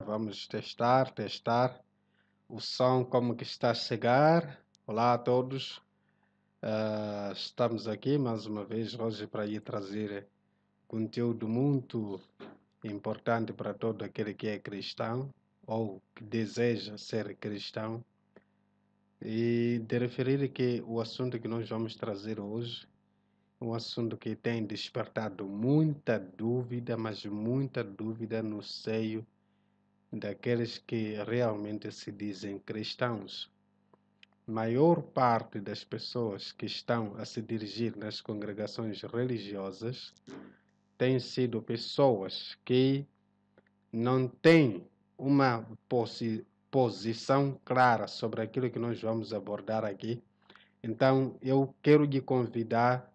Vamos testar o som como que está a chegar. Olá a todos. Estamos aqui mais uma vez hoje para ir trazer conteúdo muito importante para todo aquele que é cristão ou que deseja ser cristão. E de referir que o assunto que nós vamos trazer hoje é um assunto que tem despertado muita dúvida, mas muita dúvida no seio daqueles que realmente se dizem cristãos. Maior parte das pessoas que estão a se dirigir nas congregações religiosas têm sido pessoas que não têm uma posição clara sobre aquilo que nós vamos abordar aqui. Então, eu quero lhe convidar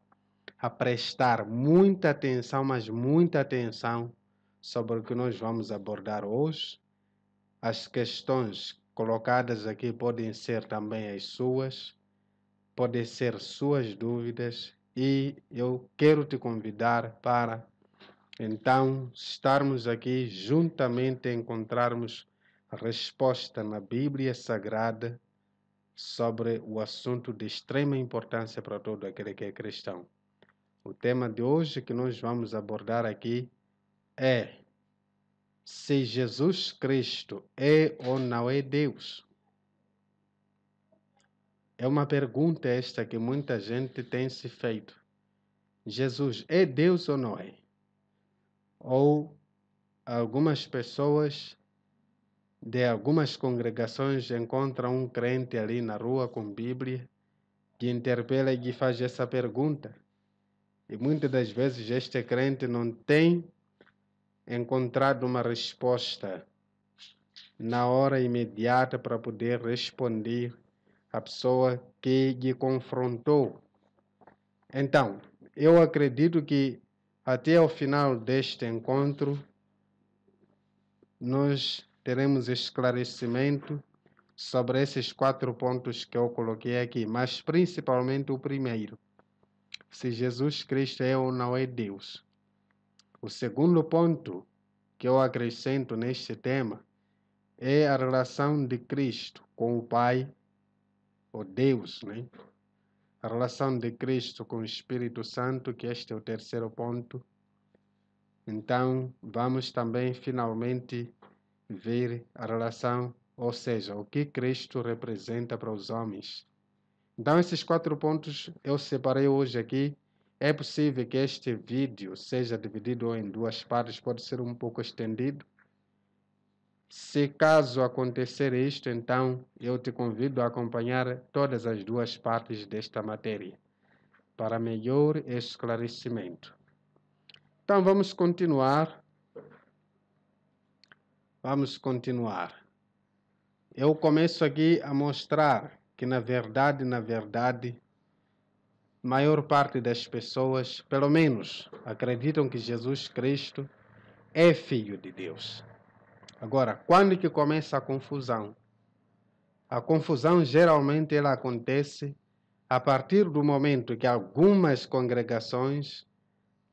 a prestar muita atenção, mas muita atenção sobre o que nós vamos abordar hoje. As questões colocadas aqui podem ser também as suas, podem ser suas dúvidas, e eu quero te convidar para, então, estarmos aqui juntamente, encontrarmos a resposta na Bíblia Sagrada sobre o assunto de extrema importância para todo aquele que é cristão. O tema de hoje que nós vamos abordar aqui é: se Jesus Cristo é ou não é Deus? É uma pergunta esta que muita gente tem se feito. Jesus é Deus ou não é? Ou algumas pessoas de algumas congregações encontram um crente ali na rua com Bíblia que interpela e que faz essa pergunta. E muitas das vezes este crente não tem encontrado uma resposta na hora imediata para poder responder à pessoa que lhe confrontou. Então, eu acredito que até ao final deste encontro nós teremos esclarecimento sobre esses 4 pontos que eu coloquei aqui, mas principalmente o primeiro: se Jesus Cristo é ou não é Deus. O segundo ponto que eu acrescento neste tema é a relação de Cristo com o Pai, ou Deus, né? A relação de Cristo com o Espírito Santo, que este é o terceiro ponto. Então, vamos também finalmente ver a relação, ou seja, o que Cristo representa para os homens. Então, esses 4 pontos eu separei hoje aqui. É possível que este vídeo seja dividido em 2 partes, pode ser um pouco estendido. Se caso acontecer isto, então eu te convido a acompanhar todas as 2 partes desta matéria, para melhor esclarecimento. Então, vamos continuar. Eu começo aqui a mostrar que, na verdade, maior parte das pessoas, pelo menos, acreditam que Jesus Cristo é Filho de Deus. Agora, quando que começa a confusão? A confusão geralmente ela acontece a partir do momento que algumas congregações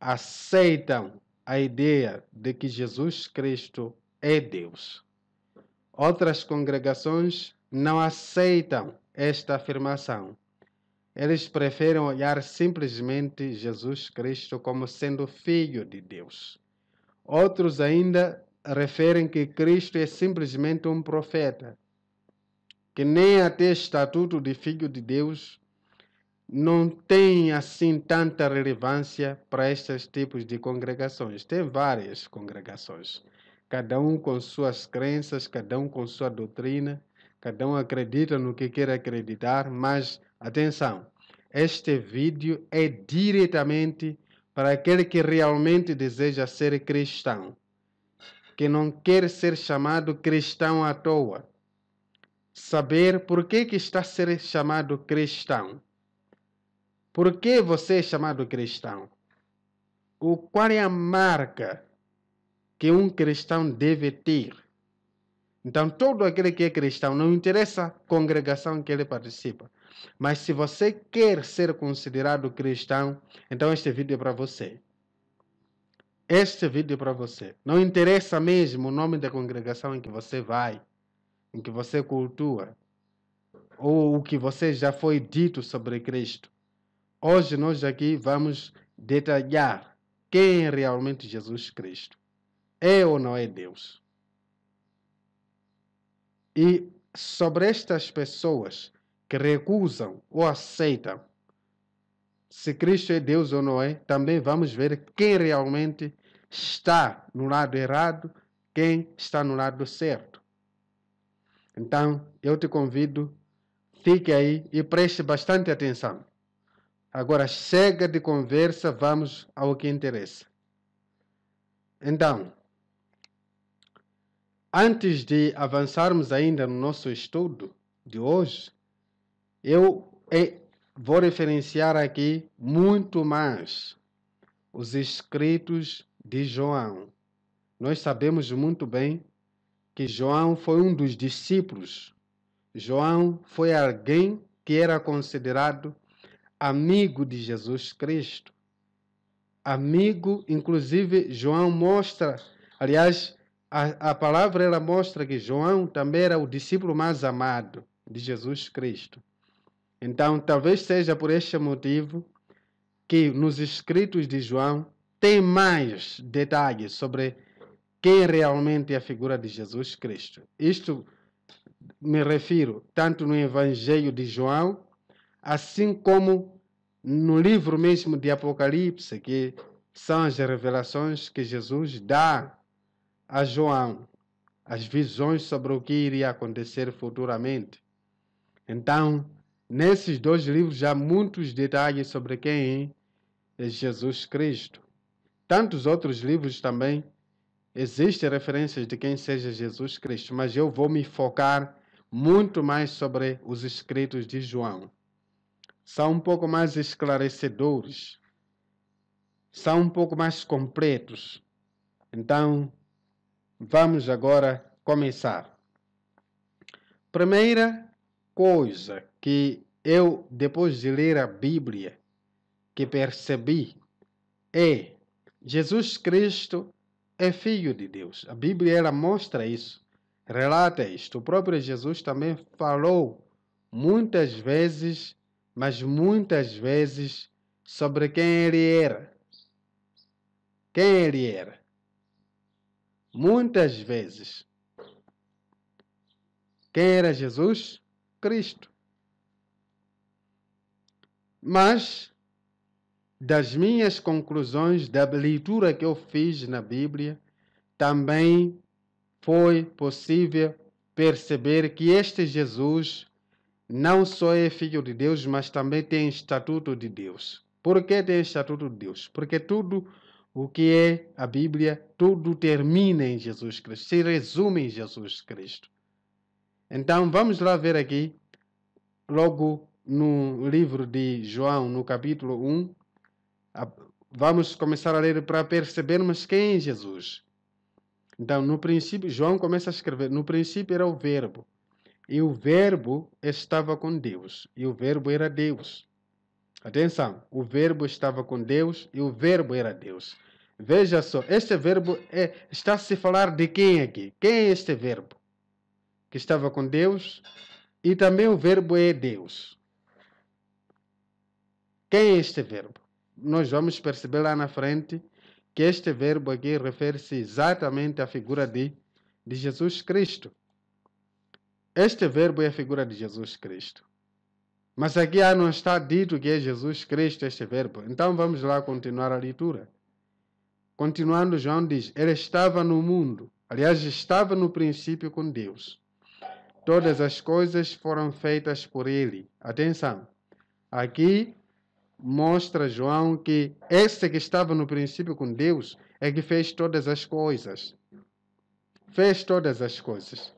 aceitam a ideia de que Jesus Cristo é Deus. Outras congregações não aceitam esta afirmação. Eles preferem olhar simplesmente Jesus Cristo como sendo Filho de Deus. Outros ainda referem que Cristo é simplesmente um profeta, que nem até estatuto de Filho de Deus não tem assim tanta relevância para estes tipos de congregações. Tem várias congregações, cada um com suas crenças, cada um com sua doutrina, cada um acredita no que quer acreditar, mas atenção, este vídeo é diretamente para aquele que realmente deseja ser cristão, que não quer ser chamado cristão à toa. Saber por que está a ser chamado cristão. Por que você é chamado cristão? Qual é a marca que um cristão deve ter? Então, todo aquele que é cristão, não interessa a congregação que ele participa, mas se você quer ser considerado cristão, então este vídeo é para você. este vídeo para você. Não interessa mesmo o nome da congregação em que você vai, em que você cultua, ou o que você já foi dito sobre Cristo. Hoje nós aqui vamos detalhar quem é realmente Jesus Cristo. É ou não é Deus? E sobre estas pessoas que recusam ou aceitam se Cristo é Deus ou não é, também vamos ver quem realmente está no lado errado, quem está no lado certo. Então, eu te convido, fique aí e preste bastante atenção. Agora, chega de conversa, vamos ao que interessa. Então, antes de avançarmos ainda no nosso estudo de hoje, eu vou referenciar aqui muito mais os escritos de João. Nós sabemos muito bem que João foi um dos discípulos. João foi alguém que era considerado amigo de Jesus Cristo. Amigo, inclusive, João mostra, aliás, a palavra ela mostra que João também era o discípulo mais amado de Jesus Cristo. Então, talvez seja por este motivo que nos escritos de João tem mais detalhes sobre quem realmente é a figura de Jesus Cristo. Isto me refiro tanto no Evangelho de João, assim como no livro mesmo de Apocalipse, que são as revelações que Jesus dá a João, as visões sobre o que iria acontecer futuramente. Então, nesses dois livros há muitos detalhes sobre quem é Jesus Cristo. Tantos outros livros também existem referências de quem seja Jesus Cristo, mas eu vou me focar muito mais sobre os escritos de João. São um pouco mais esclarecedores, são um pouco mais completos. Então, vamos agora começar. Primeira coisa que eu, depois de ler a Bíblia, que percebi é Jesus Cristo é Filho de Deus. A Bíblia ela mostra isso, relata isto. O próprio Jesus também falou muitas vezes, mas muitas vezes, sobre quem ele era. Quem ele era. Muitas vezes. Quem era Jesus? Cristo. Mas, das minhas conclusões, da leitura que eu fiz na Bíblia, também foi possível perceber que este Jesus não só é Filho de Deus, mas também tem estatuto de Deus. Por que tem estatuto de Deus? Porque tudo o que é a Bíblia, tudo termina em Jesus Cristo, se resume em Jesus Cristo. Então, vamos lá ver aqui, logo no livro de João, no capítulo 1, vamos começar a ler para percebermos quem é Jesus. Então, no princípio, João começa a escrever, no princípio era o Verbo, e o Verbo estava com Deus, e o Verbo era Deus. Atenção, o Verbo estava com Deus, e o Verbo era Deus. Veja só, este Verbo está a se falar de quem aqui? Quem é este Verbo? Que estava com Deus, e também o Verbo é Deus. Quem é este Verbo? Nós vamos perceber lá na frente que este verbo aqui refere-se exatamente à figura de Jesus Cristo. Este verbo é a figura de Jesus Cristo. Mas aqui não está dito que é Jesus Cristo este verbo. Então vamos lá continuar a leitura. Continuando, João diz, ele estava no mundo. Aliás, estava no princípio com Deus. Todas as coisas foram feitas por ele. Atenção. Aqui mostra João que este que estava no princípio com Deus é que fez todas as coisas. Fez todas as coisas.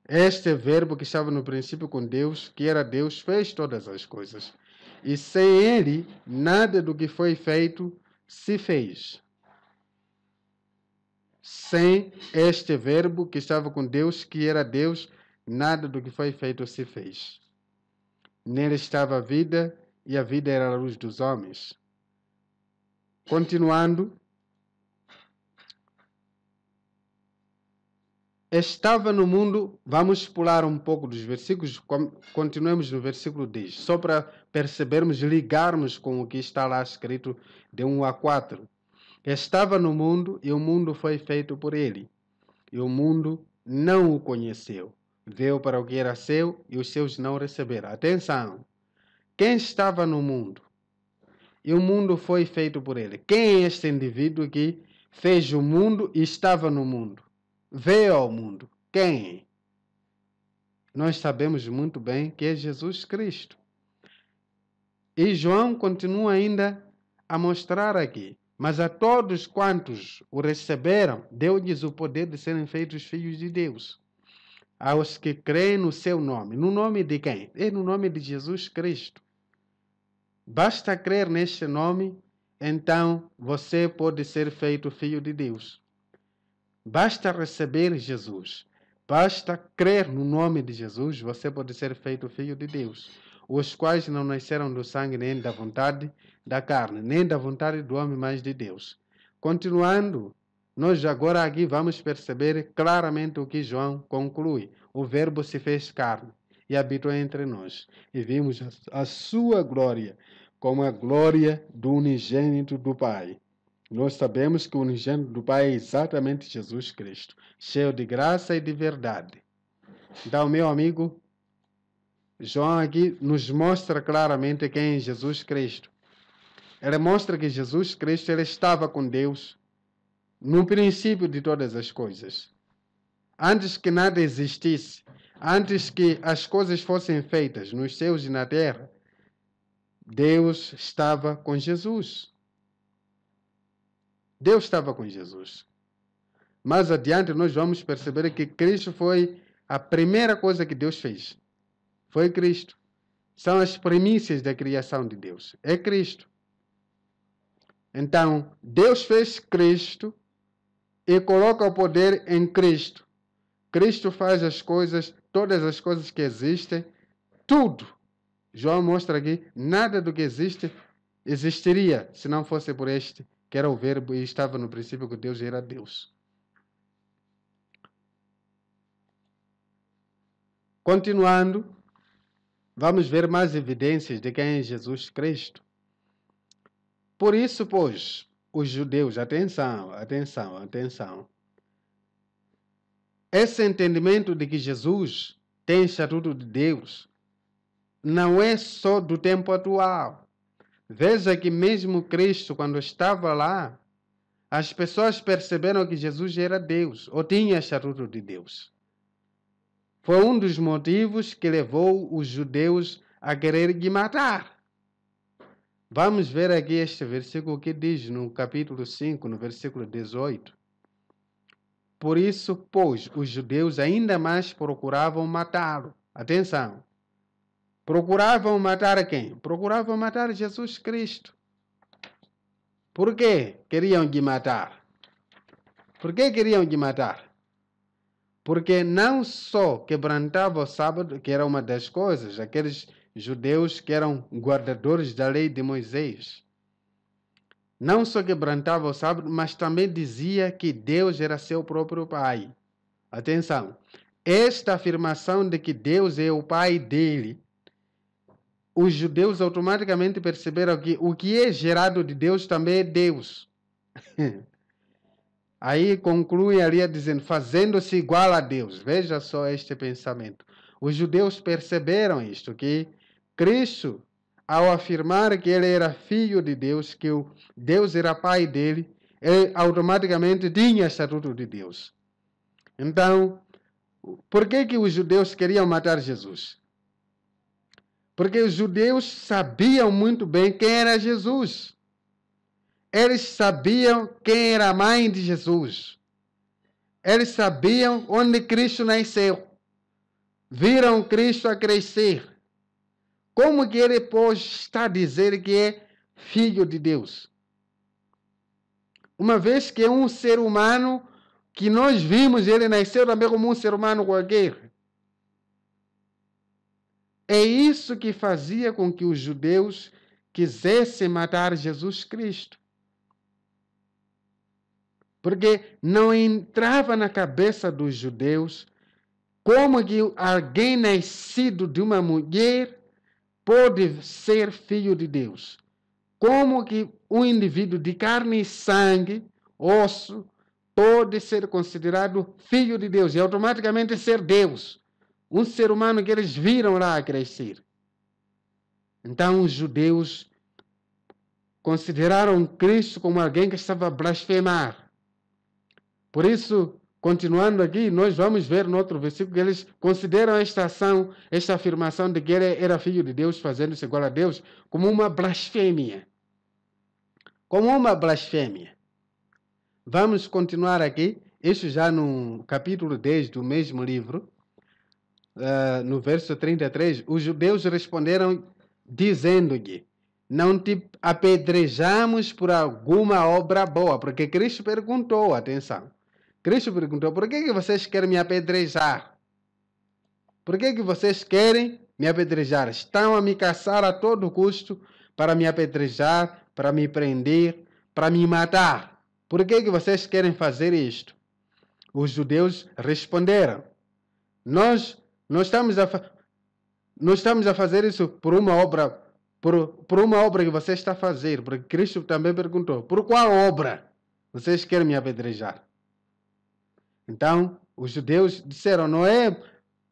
Este verbo que estava no princípio com Deus, que era Deus, fez todas as coisas. E sem ele, nada do que foi feito se fez. Sem este verbo que estava com Deus, que era Deus, nada do que foi feito se fez. Nele estava a vida, e a vida era a luz dos homens. Continuando, estava no mundo, vamos pular um pouco dos versículos, continuemos no versículo 10, só para percebermos, ligarmos com o que está lá escrito de 1 a 4. Estava no mundo e o mundo foi feito por ele, e o mundo não o conheceu. Veio para o que era seu e os seus não receberam. Atenção! Quem estava no mundo? E o mundo foi feito por ele. Quem é este indivíduo que fez o mundo e estava no mundo? Veio ao mundo. Quem? Nós sabemos muito bem que é Jesus Cristo. E João continua ainda a mostrar aqui. Mas a todos quantos o receberam, deu-lhes o poder de serem feitos filhos de Deus. Aos que creem no seu nome. No nome de quem? É no nome de Jesus Cristo. Basta crer neste nome, então você pode ser feito filho de Deus. Basta receber Jesus. Basta crer no nome de Jesus, você pode ser feito filho de Deus. Os quais não nasceram do sangue, nem da vontade da carne, nem da vontade do homem, mas de Deus. Continuando, nós agora aqui vamos perceber claramente o que João conclui. O verbo se fez carne e habitou entre nós. E vimos a sua glória, como a glória do unigênito do Pai. Nós sabemos que o unigênito do Pai é exatamente Jesus Cristo, cheio de graça e de verdade. Então, meu amigo, João aqui nos mostra claramente quem é Jesus Cristo. Ele mostra que Jesus Cristo ele estava com Deus no princípio de todas as coisas. Antes que nada existisse, antes que as coisas fossem feitas nos céus e na terra, Deus estava com Jesus. Deus estava com Jesus. Mais adiante nós vamos perceber que Cristo foi a primeira coisa que Deus fez. Foi Cristo. São as primícias da criação de Deus. É Cristo. Então, Deus fez Cristo e coloca o poder em Cristo. Cristo faz as coisas, todas as coisas que existem, tudo. João mostra aqui, nada do que existe existiria se não fosse por este, que era o verbo e estava no princípio que Deus era Deus. Continuando, vamos ver mais evidências de quem é Jesus Cristo. Por isso, pois, os judeus, atenção, esse entendimento de que Jesus tem estatuto de Deus não é só do tempo atual. Veja que mesmo Cristo, quando estava lá, as pessoas perceberam que Jesus era Deus, ou tinha estatuto de Deus. Foi um dos motivos que levou os judeus a querer lhe matar. Vamos ver aqui este versículo que diz no capítulo 5, no versículo 18. Por isso, pois, os judeus ainda mais procuravam matá-lo. Atenção! Procuravam matar quem? Procuravam matar Jesus Cristo. Por quê queriam lhe matar? Por que queriam lhe matar? Porque não só quebrantava o sábado, que era uma das coisas, aqueles judeus que eram guardadores da lei de Moisés. Não só quebrantava o sábado, mas também dizia que Deus era seu próprio Pai. Atenção, esta afirmação de que Deus é o Pai dele, os judeus automaticamente perceberam que o que é gerado de Deus também é Deus. Aí conclui ali dizendo, fazendo-se igual a Deus. Veja só este pensamento. Os judeus perceberam isto, que Cristo, ao afirmar que ele era filho de Deus, que o Deus era pai dele, ele automaticamente tinha estatuto de Deus. Então, por que os judeus queriam matar Jesus? Porque os judeus sabiam muito bem quem era Jesus. Eles sabiam quem era a mãe de Jesus. Eles sabiam onde Cristo nasceu. Viram Cristo a crescer. Como que ele pode estar a dizer que é filho de Deus? Uma vez que é um ser humano que nós vimos, ele nasceu também como um ser humano qualquer. É isso que fazia com que os judeus quisessem matar Jesus Cristo. Porque não entrava na cabeça dos judeus como que alguém nascido de uma mulher pode ser filho de Deus. Como que um indivíduo de carne e sangue, osso, pode ser considerado filho de Deus e automaticamente ser Deus. Um ser humano que eles viram lá crescer. Então os judeus consideraram Cristo como alguém que estava a blasfemar. Por isso, continuando aqui, nós vamos ver no outro versículo que eles consideram esta ação, esta afirmação de que ele era filho de Deus, fazendo-se igual a Deus, como uma blasfêmia. Como uma blasfêmia. Vamos continuar aqui, isso já no capítulo 10 do mesmo livro, no verso 33, os judeus responderam dizendo-lhe: não te apedrejamos por alguma obra boa, porque Cristo perguntou, atenção, Cristo perguntou, por que vocês querem me apedrejar? Por que vocês querem me apedrejar? Estão a me caçar a todo custo para me apedrejar, para me prender, para me matar. Por que vocês querem fazer isto? Os judeus responderam, nós não estamos a fazer isso por uma obra, por uma obra que você está a fazer, porque Cristo também perguntou, por qual obra vocês querem me apedrejar? Então, os judeus disseram, não é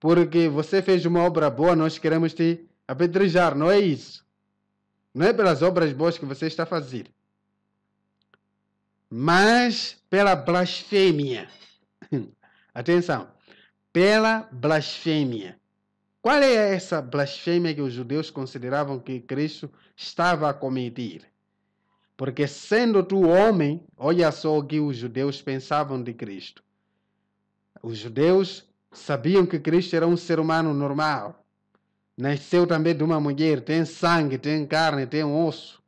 porque você fez uma obra boa, nós queremos te apedrejar, não é isso. Não é pelas obras boas que você está a fazer, mas pela blasfêmia. Atenção, pela blasfêmia. Qual é essa blasfêmia que os judeus consideravam que Cristo estava a cometer? Porque sendo tu homem, olha só o que os judeus pensavam de Cristo. Os judeus sabiam que Cristo era um ser humano normal. Nasceu também de uma mulher, tem sangue, tem carne, tem osso.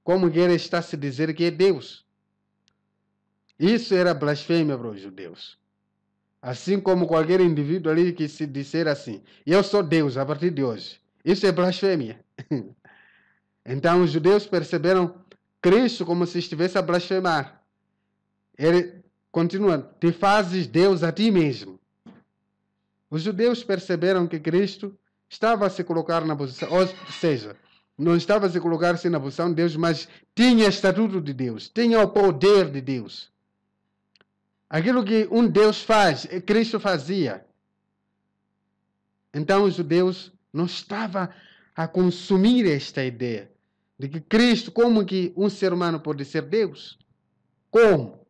Como que ele está a se dizer que é Deus? Isso era blasfêmia para os judeus. Assim como qualquer indivíduo ali que se disser assim, eu sou Deus a partir de hoje. Isso é blasfêmia. Então os judeus perceberam Cristo como se estivesse a blasfemar. Ele continua, te fazes Deus a ti mesmo. Os judeus perceberam que Cristo estava a se colocar na posição, ou seja, não estava a se colocar-se na posição de Deus, mas tinha estatuto de Deus, tinha o poder de Deus. Aquilo que um Deus faz, Cristo fazia. Então os judeus não estavam a consumir esta ideia de que Cristo, como que um ser humano pode ser Deus? Como?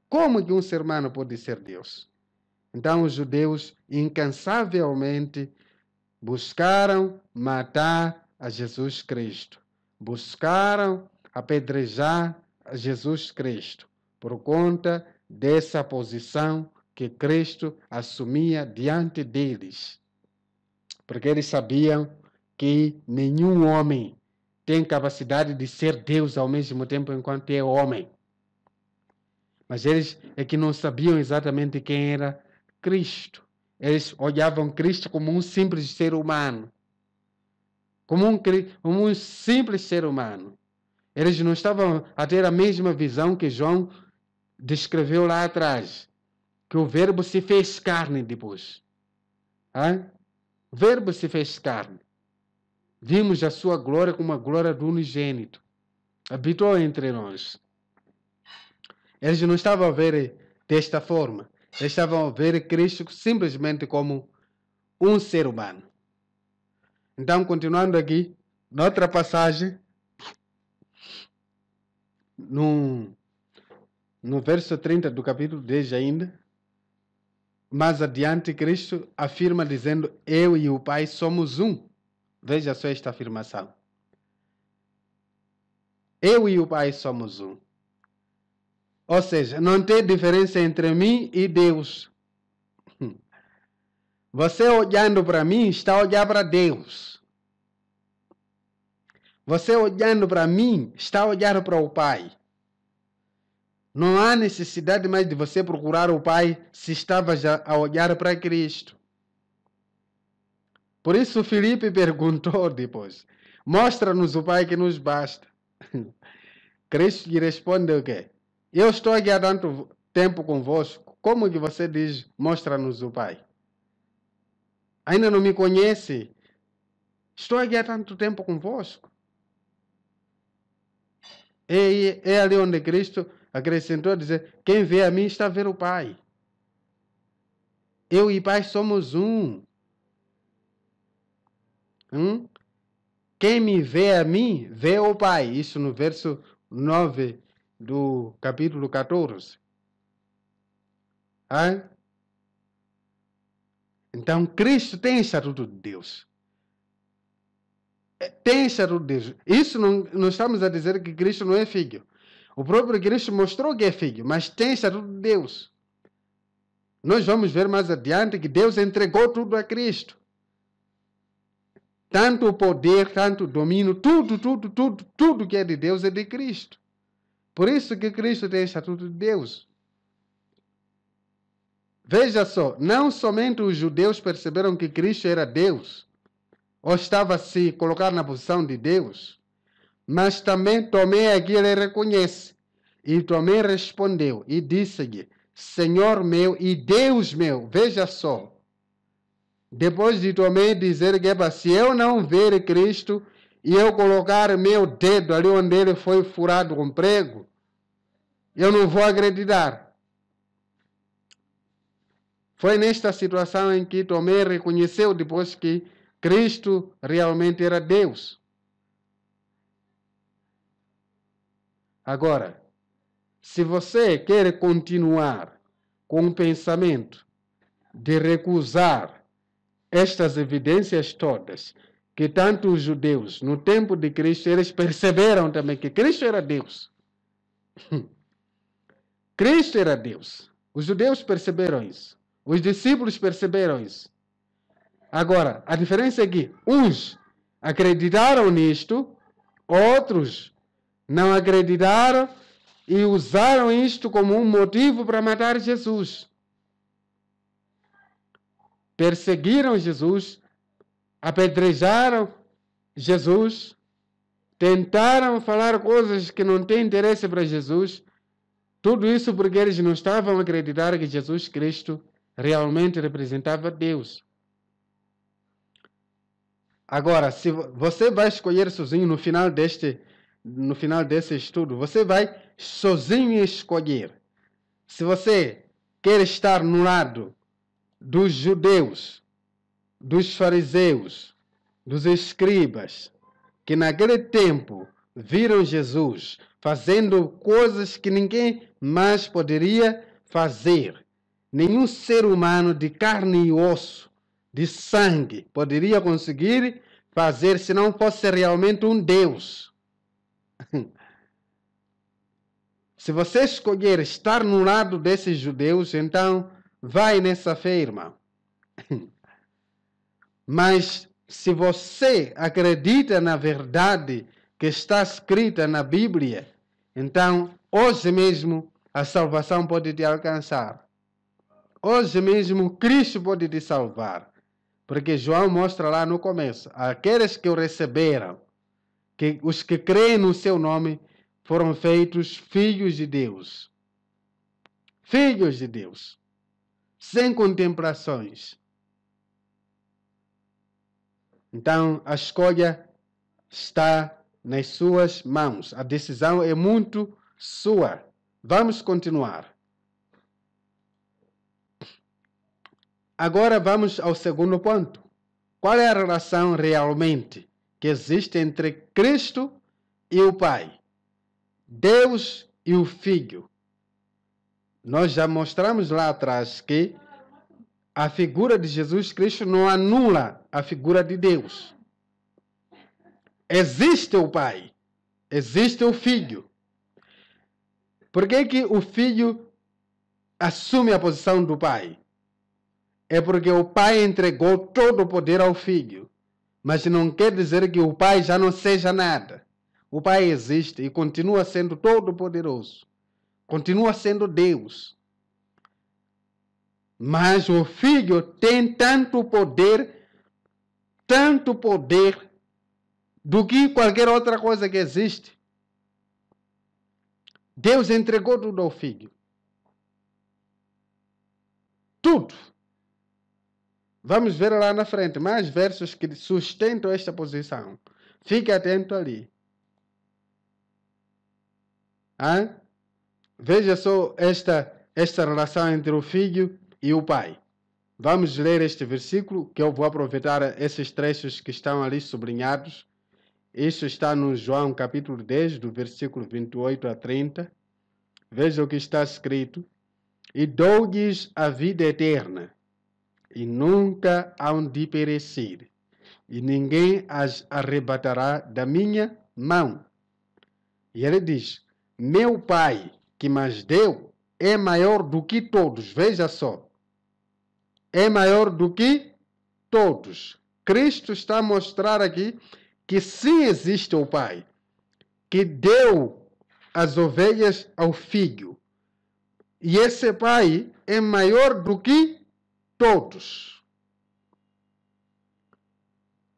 Como que um ser humano pode ser Deus? Então os judeus incansavelmente buscaram matar a Jesus Cristo. Buscaram apedrejar a Jesus Cristo por conta dessa posição que Cristo assumia diante deles. Porque eles sabiam que nenhum homem tem capacidade de ser Deus ao mesmo tempo enquanto é homem. Mas eles é que não sabiam exatamente quem era Cristo. Eles olhavam Cristo como um simples ser humano. Como um simples ser humano. Eles não estavam a ter a mesma visão que João descreveu lá atrás. Que o verbo se fez carne depois. O verbo se fez carne. Vimos a sua glória como a glória do unigênito. Habitou entre nós. Eles não estavam a ver desta forma. Eles estavam a ver Cristo simplesmente como um ser humano. Então, continuando aqui, noutra passagem, no verso 30 do capítulo 10 ainda, mais adiante, Cristo afirma dizendo, eu e o Pai somos um. Veja só esta afirmação. Eu e o Pai somos um. Ou seja, não tem diferença entre mim e Deus. Você olhando para mim, está olhando para Deus. Você olhando para mim, está olhando para o Pai. Não há necessidade mais de você procurar o Pai se estava já a olhar para Cristo. Por isso Filipe perguntou depois, mostra-nos o Pai que nos basta. Cristo lhe responde o quê? Eu estou aqui há tanto tempo convosco. Como que você diz, mostra-nos o Pai? Ainda não me conhece? Estou aqui há tanto tempo convosco. É ali onde Cristo acrescentou a dizer, quem vê a mim está a ver o Pai. Eu e Pai somos um. Quem me vê a mim, vê o Pai. Isso no verso 9 do capítulo 14. Então, Cristo tem estatuto de Deus. Tem estatuto de Deus. Isso não estamos a dizer que Cristo não é filho. O próprio Cristo mostrou que é filho, mas tem estatuto de Deus. Nós vamos ver mais adiante que Deus entregou tudo a Cristo. Tanto o poder, tanto o domínio, tudo que é de Deus é de Cristo. Por isso que Cristo tem estatuto de Deus. Veja só, não somente os judeus perceberam que Cristo era Deus, ou estava a se colocar na posição de Deus, mas também Tomé aqui ele reconhece. E Tomé respondeu e disse-lhe, Senhor meu e Deus meu. Veja só. Depois de Tomé dizer que se eu não ver Cristo e eu colocar meu dedo ali onde ele foi furado com prego, eu não vou acreditar. Foi nesta situação em que Tomé reconheceu depois que Cristo realmente era Deus. Agora, se você quer continuar com o pensamento de recusar estas evidências todas, que tanto os judeus, no tempo de Cristo, eles perceberam também que Cristo era Deus. Cristo era Deus. Os judeus perceberam isso. Os discípulos perceberam isso. Agora, a diferença é que uns acreditaram nisto, outros não acreditaram e usaram isto como um motivo para matar Jesus. Perseguiram Jesus, apedrejaram Jesus, tentaram falar coisas que não têm interesse para Jesus. Tudo isso porque eles não estavam a acreditar que Jesus Cristo realmente representava Deus. Agora, se você vai escolher sozinho no final desse estudo, você vai sozinho escolher. Se você quer estar no lado dos judeus, dos fariseus, dos escribas, que naquele tempo viram Jesus fazendo coisas que ninguém mais poderia fazer. Nenhum ser humano de carne e osso, de sangue, poderia conseguir fazer se não fosse realmente um Deus. Se você escolher estar no lado desses judeus, então vai nessa fé, irmão. Mas se você acredita na verdade que está escrita na Bíblia, então hoje mesmo a salvação pode te alcançar. Hoje mesmo Cristo pode te salvar. Porque João mostra lá no começo, aqueles que o receberam, que os que creem no seu nome, foram feitos filhos de Deus. Filhos de Deus. Sem contemplações. Então, a escolha está nas suas mãos. A decisão é muito sua. Vamos continuar. Agora vamos ao segundo ponto. Qual é a relação realmente que existe entre Cristo e o Pai? Deus e o Filho. Nós já mostramos lá atrás que a figura de Jesus Cristo não anula a figura de Deus. Existe o Pai, existe o Filho. Por que o Filho assume a posição do Pai? É porque o Pai entregou todo o poder ao Filho. Mas não quer dizer que o Pai já não seja nada. O Pai existe e continua sendo todo-poderoso. Continua sendo Deus. Mas o Filho tem tanto poder do que qualquer outra coisa que existe. Deus entregou tudo ao Filho. Tudo. Vamos ver lá na frente mais versos que sustentam esta posição. Fique atento ali. Veja só esta relação entre o Filho e o Pai. Vamos ler este versículo, que eu vou aproveitar esses trechos que estão ali sublinhados. Isso está no João capítulo 10, do versículo 28 a 30. Veja o que está escrito. E dou-lhes a vida eterna, e nunca hão de perecer, e ninguém as arrebatará da minha mão. E ele diz, meu Pai que mas deu é maior do que todos. Veja só. É maior do que todos. Cristo está a mostrar aqui que sim existe o Pai, que deu as ovelhas ao Filho. E esse Pai é maior do que todos.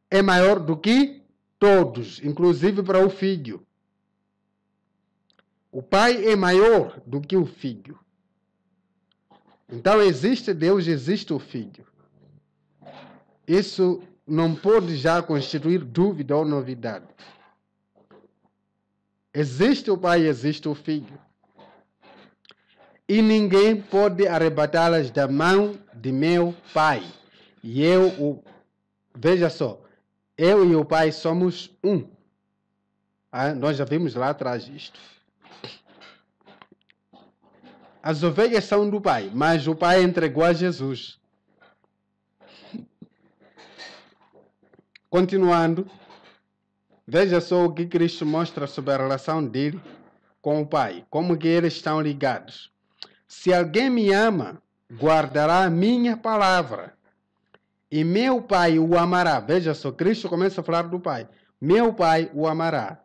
É maior do que todos, inclusive para o Filho. O Pai é maior do que o Filho. Então existe Deus, existe o Filho. Isso não pode já constituir dúvida ou novidade. Existe o Pai, existe o Filho. E ninguém pode arrebatá-las da mão de meu Pai. E veja só, eu e o Pai somos um. Nós já vimos lá atrás isto. As ovelhas são do Pai, mas o Pai entregou a Jesus. Continuando, veja só o que Cristo mostra sobre a relação dele com o Pai, como que eles estão ligados. Se alguém me ama, guardará a minha palavra, e meu Pai o amará. Veja só, Cristo começa a falar do Pai. Meu Pai o amará,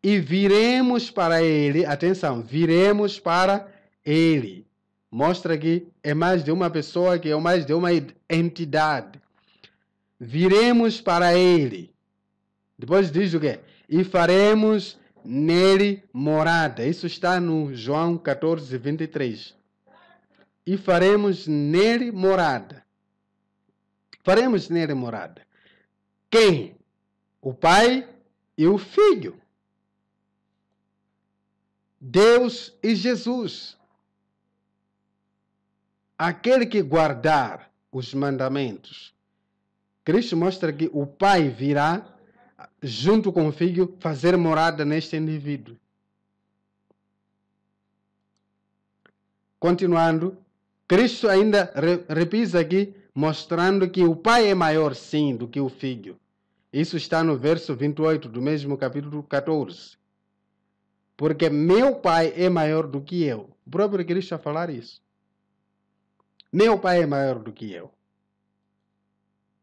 e viremos para ele, atenção, viremos para ele. Mostra que é mais de uma pessoa, que é mais de uma entidade. Viremos para ele. Depois diz o quê? E faremos nele morada. Isso está no João 14, 23. E faremos nele morada. Faremos nele morada. Quem? O Pai e o Filho. Deus e Jesus. Aquele que guardar os mandamentos. Cristo mostra que o Pai virá, junto com o Filho, fazer morada neste indivíduo. Continuando, Cristo ainda repisa aqui, mostrando que o Pai é maior, sim, do que o Filho. Isso está no verso 28 do mesmo capítulo 14. Porque meu Pai é maior do que eu. O próprio Cristo a falar isso. Meu Pai é maior do que eu.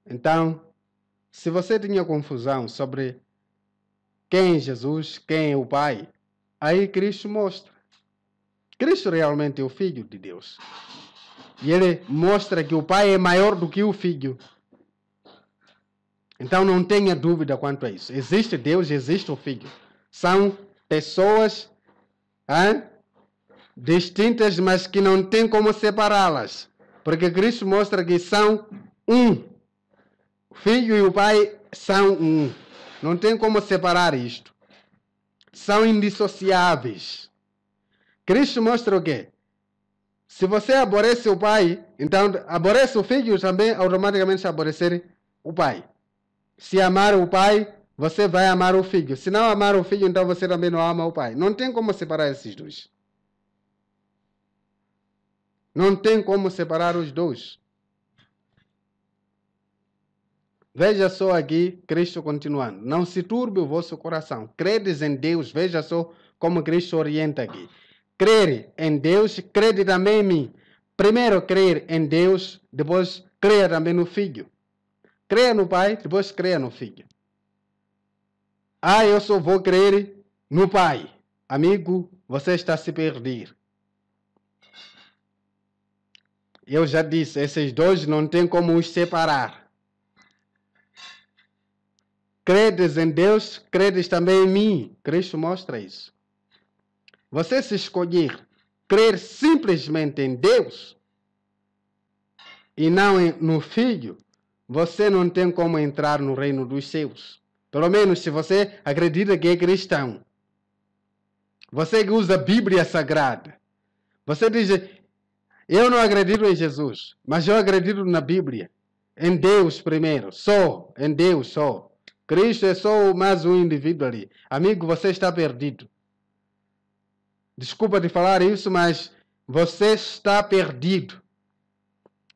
Então, se você tinha confusão sobre quem é Jesus, quem é o Pai, aí Cristo mostra. Cristo realmente é o Filho de Deus. E ele mostra que o Pai é maior do que o Filho. Então não tenha dúvida quanto a isso. Existe Deus, existe o Filho. São pessoas distintas, mas que não tem como separá-las. Porque Cristo mostra que são um. O Filho e o Pai são um. Não tem como separar isto. São indissociáveis. Cristo mostra o quê? Se você aborrece o Pai, então aborrece o Filho também, automaticamente aborrecer o Pai. Se amar o Pai, você vai amar o Filho. Se não amar o Filho, então você também não ama o Pai. Não tem como separar esses dois. Não tem como separar os dois. Veja só aqui, Cristo continuando. Não se turbe o vosso coração. Credes em Deus. Veja só como Cristo orienta aqui. Crer em Deus, crede também em mim. Primeiro crer em Deus, depois creia também no Filho. Creia no Pai, depois creia no Filho. Eu só vou crer no Pai. Amigo, você está a se perder. Eu já disse, esses dois não tem como os separar. Credes em Deus, credes também em mim. Cristo mostra isso. você se escolher crer simplesmente em Deus e não no Filho, você não tem como entrar no reino dos céus. Pelo menos se você acredita que é cristão. Você que usa a Bíblia Sagrada. Você diz, eu não acredito em Jesus, mas eu acredito na Bíblia. Em Deus primeiro, só, em Deus só. Cristo é só mais um indivíduo ali. Amigo, você está perdido. Desculpa de falar isso, mas você está perdido.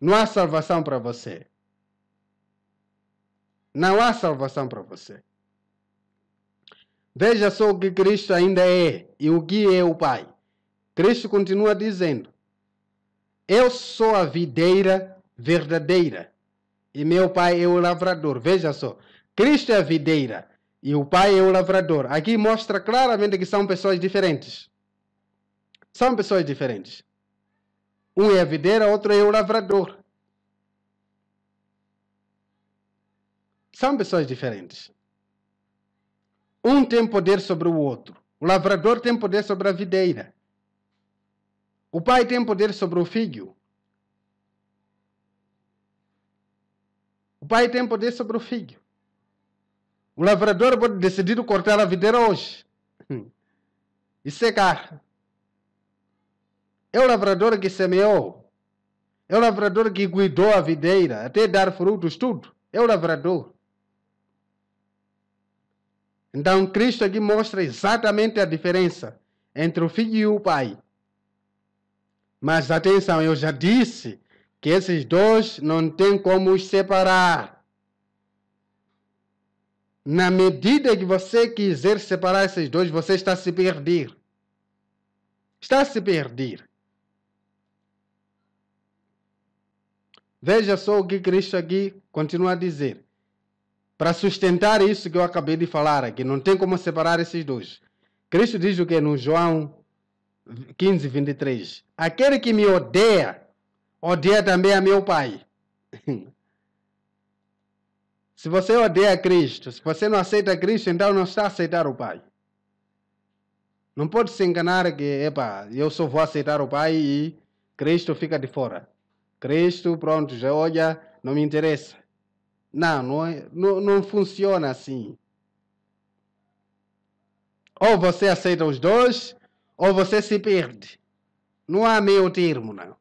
Não há salvação para você. Não há salvação para você. Veja só o que Cristo ainda é e o que é o Pai. Cristo continua dizendo, eu sou a videira verdadeira e meu Pai é o lavrador. Veja só, Cristo é a videira e o Pai é o lavrador. Aqui mostra claramente que são pessoas diferentes. São pessoas diferentes. Um é a videira, outro é o lavrador. São pessoas diferentes. Um tem poder sobre o outro. O lavrador tem poder sobre a videira. O pai tem poder sobre o filho. O pai tem poder sobre o filho. O lavrador pode decidir cortar a videira hoje e secar. É o lavrador que semeou. É o lavrador que cuidou a videira até dar frutos, tudo. É o lavrador. Então, Cristo aqui mostra exatamente a diferença entre o filho e o pai. Mas atenção, eu já disse que esses dois não tem como os separar. Na medida que você quiser separar esses dois, você está a se perder. Está a se perder. Veja só o que Cristo aqui continua a dizer. Para sustentar isso que eu acabei de falar aqui, não tem como separar esses dois. Cristo diz o que no João 15, 23. Aquele que me odeia, odeia também a meu Pai. Se você odeia Cristo, se você não aceita Cristo, então não está a aceitar o Pai. Não pode se enganar que, eu só vou aceitar o Pai e Cristo fica de fora. Cristo, pronto, já olha, não me interessa. Não funciona assim. Ou você aceita os dois, ou você se perde. Não há meio termo, não.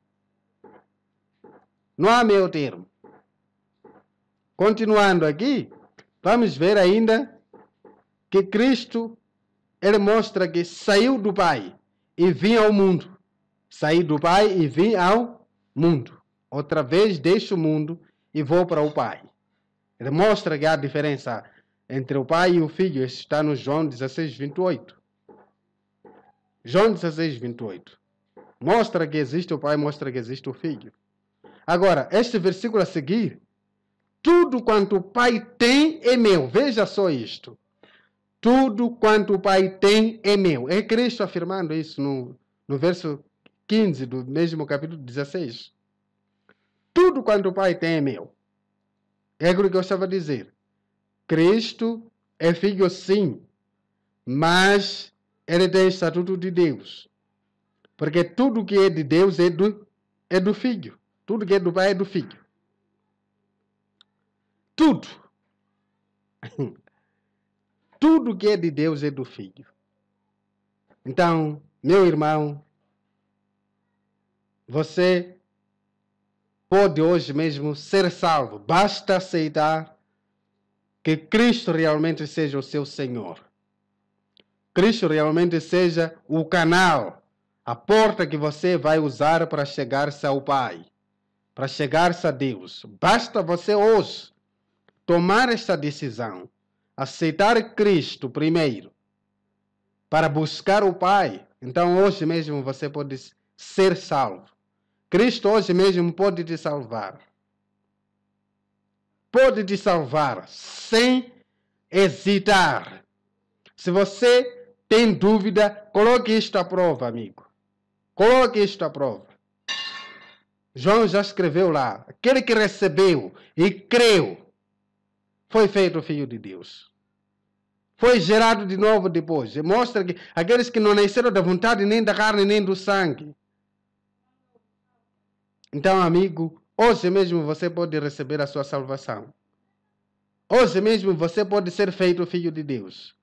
Não há meio termo. Continuando aqui, vamos ver ainda que Cristo, ele mostra que saiu do Pai e vinha ao mundo. Saiu do Pai e vinha ao mundo. Outra vez deixo o mundo e vou para o Pai. Ele mostra que há diferença entre o pai e o filho. Isso está no João 16, 28. João 16, 28. Mostra que existe o pai, mostra que existe o filho. Agora, este versículo a seguir. Tudo quanto o pai tem é meu. Veja só isto. Tudo quanto o pai tem é meu. É Cristo afirmando isso no verso 15 do mesmo capítulo 16. Tudo quanto o pai tem é meu. É aquilo que eu estava a dizer. Cristo é filho sim, mas ele tem estatuto de Deus. Porque tudo que é de Deus é do filho. Tudo que é do pai é do filho. Tudo. Tudo que é de Deus é do filho. Então, meu irmão, você pode hoje mesmo ser salvo. Basta aceitar que Cristo realmente seja o seu Senhor. Cristo realmente seja o canal, a porta que você vai usar para chegar-se ao Pai, para chegar-se a Deus. Basta você hoje tomar esta decisão, aceitar Cristo primeiro, para buscar o Pai. Então hoje mesmo você pode ser salvo. Cristo hoje mesmo pode te salvar. Pode te salvar sem hesitar. Se você tem dúvida, coloque isto à prova, amigo. Coloque isto à prova. João já escreveu lá. Aquele que recebeu e creu foi feito filho de Deus. foi gerado de novo depois. E mostra que aqueles que não nasceram da vontade nem da carne nem do sangue. Então, amigo, hoje mesmo você pode receber a sua salvação. Hoje mesmo você pode ser feito filho de Deus.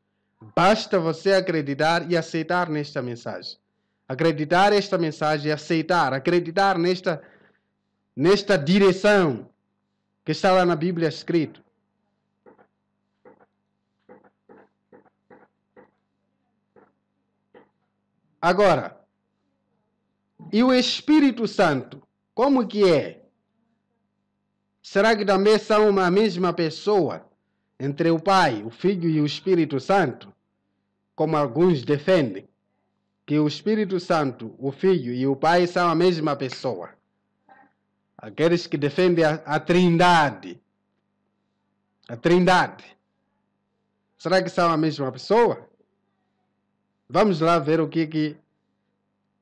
Basta você acreditar e aceitar nesta mensagem. Acreditar nesta mensagem e aceitar. Acreditar nesta direção que está lá na Bíblia escrito. Agora, e o Espírito Santo? Como que é? Será que também são a mesma pessoa entre o Pai, o Filho e o Espírito Santo? Como alguns defendem, que o Espírito Santo, o Filho e o Pai são a mesma pessoa. Aqueles que defendem a Trindade. A Trindade. Será que são a mesma pessoa? Vamos lá ver o que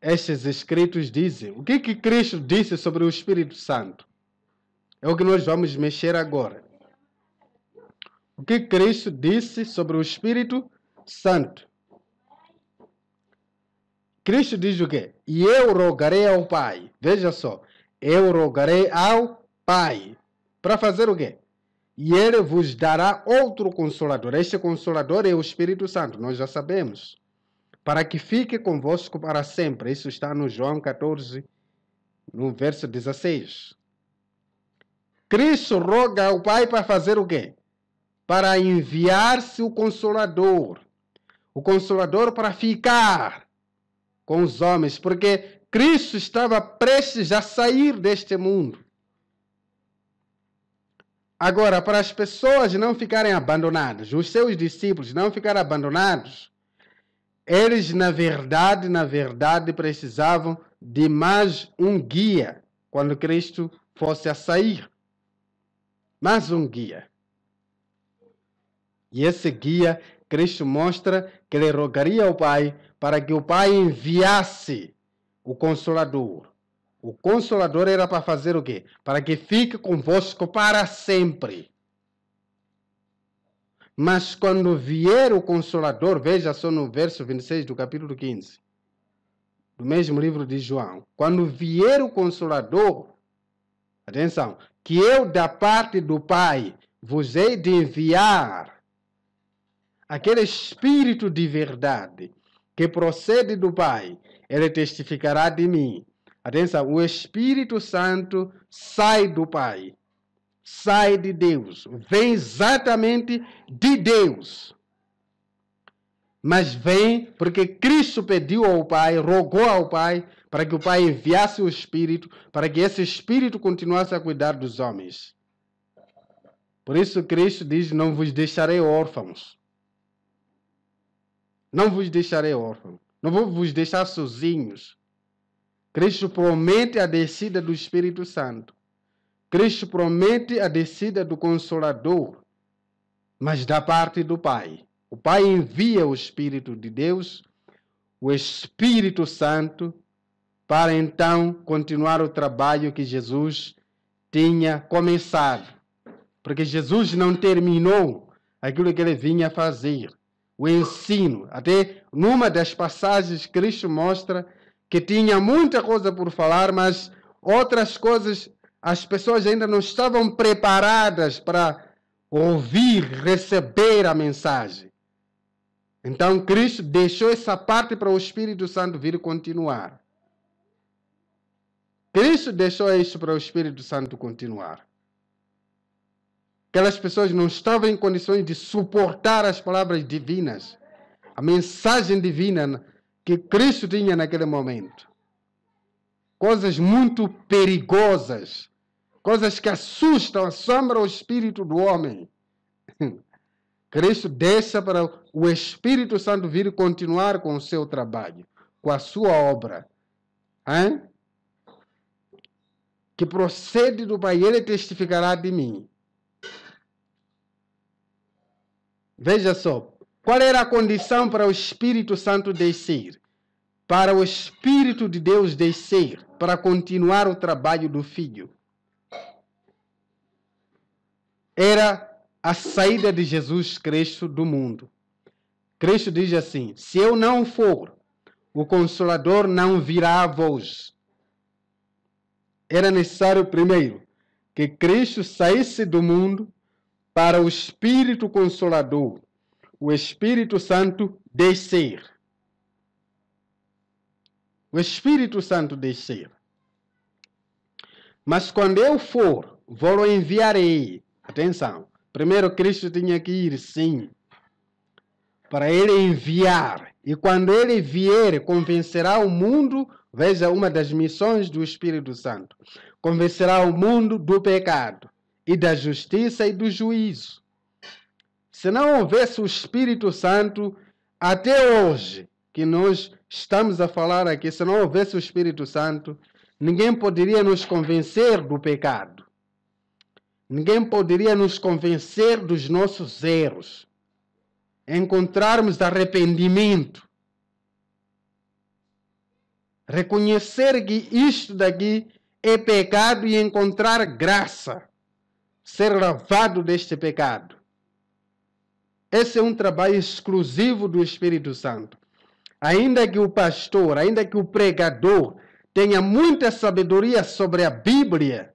estes escritos dizem. O que Cristo disse sobre o Espírito Santo? É o que nós vamos mexer agora. O que Cristo disse sobre o Espírito Santo? Cristo diz o quê? E eu rogarei ao Pai. Veja só. Eu rogarei ao Pai. Para fazer o quê? E Ele vos dará outro Consolador. Este Consolador é o Espírito Santo. Nós já sabemos. Para que fique convosco para sempre. Isso está no João 14, no verso 16. Cristo roga ao Pai para fazer o quê? Para enviar-se o Consolador. O Consolador para ficar com os homens. Porque Cristo estava prestes a sair deste mundo. Agora, para as pessoas não ficarem abandonadas, os seus discípulos não ficarem abandonados, eles, na verdade, precisavam de mais um guia quando Cristo fosse a sair. Mais um guia. E esse guia, Cristo mostra que ele rogaria ao Pai para que o Pai enviasse o Consolador. O Consolador era para fazer o quê? Para que fique convosco para sempre. Mas quando vier o Consolador, veja só no verso 26 do capítulo 15, do mesmo livro de João. Quando vier o Consolador, atenção, que eu da parte do Pai vos hei de enviar aquele Espírito de verdade que procede do Pai, ele testificará de mim. Atenção, o Espírito Santo sai do Pai. Sai de Deus, vem exatamente de Deus. Mas vem porque Cristo pediu ao Pai, rogou ao Pai, para que o Pai enviasse o Espírito, para que esse Espírito continuasse a cuidar dos homens. Por isso Cristo diz, não vos deixarei órfãos. Não vos deixarei órfãos. Não vou vos deixar sozinhos. Cristo promete a descida do Espírito Santo. Cristo promete a descida do Consolador, mas da parte do Pai. O Pai envia o Espírito de Deus, o Espírito Santo, para então continuar o trabalho que Jesus tinha começado. Porque Jesus não terminou aquilo que ele vinha fazer, o ensino. Até numa das passagens, Cristo mostra que tinha muita coisa por falar, mas outras coisas as pessoas ainda não estavam preparadas para ouvir, receber a mensagem. Então, Cristo deixou essa parte para o Espírito Santo vir continuar. Cristo deixou isso para o Espírito Santo continuar. Aquelas pessoas não estavam em condições de suportar as palavras divinas, a mensagem divina que Cristo tinha naquele momento. Coisas muito perigosas. Coisas que assustam, assombram o espírito do homem. Cristo deixa para o Espírito Santo vir continuar com o seu trabalho, com a sua obra. Que procede do Pai, ele testificará de mim. Veja só, qual era a condição para o Espírito Santo descer? Para o Espírito de Deus descer, para continuar o trabalho do Filho. Era a saída de Jesus Cristo do mundo. Cristo diz assim: se eu não for, o Consolador não virá a vós. Era necessário, primeiro, que Cristo saísse do mundo para o Espírito Consolador, o Espírito Santo, descer. O Espírito Santo descer. Mas quando eu for, vou enviarei. Atenção. Primeiro Cristo tinha que ir, sim, para ele enviar. E quando ele vier, convencerá o mundo. Veja uma das missões do Espírito Santo. Convencerá o mundo do pecado e da justiça e do juízo. Se não houvesse o Espírito Santo, até hoje, que nós estamos a falar aqui, se não houvesse o Espírito Santo, ninguém poderia nos convencer do pecado. Ninguém poderia nos convencer dos nossos erros. Encontrarmos arrependimento. Reconhecer que isto daqui é pecado e encontrar graça. Ser lavado deste pecado. Esse é um trabalho exclusivo do Espírito Santo. Ainda que o pastor, ainda que o pregador tenha muita sabedoria sobre a Bíblia,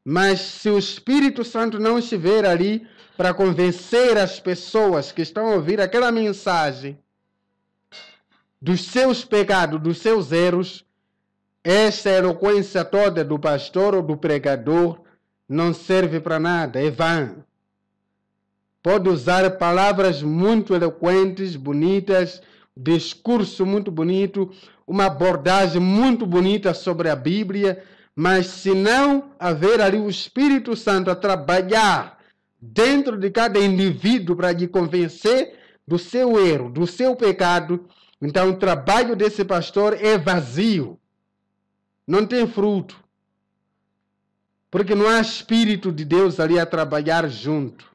mas se o Espírito Santo não estiver ali para convencer as pessoas que estão a ouvir aquela mensagem dos seus pecados, dos seus erros, essa eloquência toda do pastor ou do pregador não serve para nada, é vã. Pode usar palavras muito eloquentes, bonitas, discurso muito bonito, uma abordagem muito bonita sobre a Bíblia, mas se não haver ali o Espírito Santo a trabalhar dentro de cada indivíduo para lhe convencer do seu erro, do seu pecado, então o trabalho desse pastor é vazio. Não tem fruto. Porque não há Espírito de Deus ali a trabalhar junto.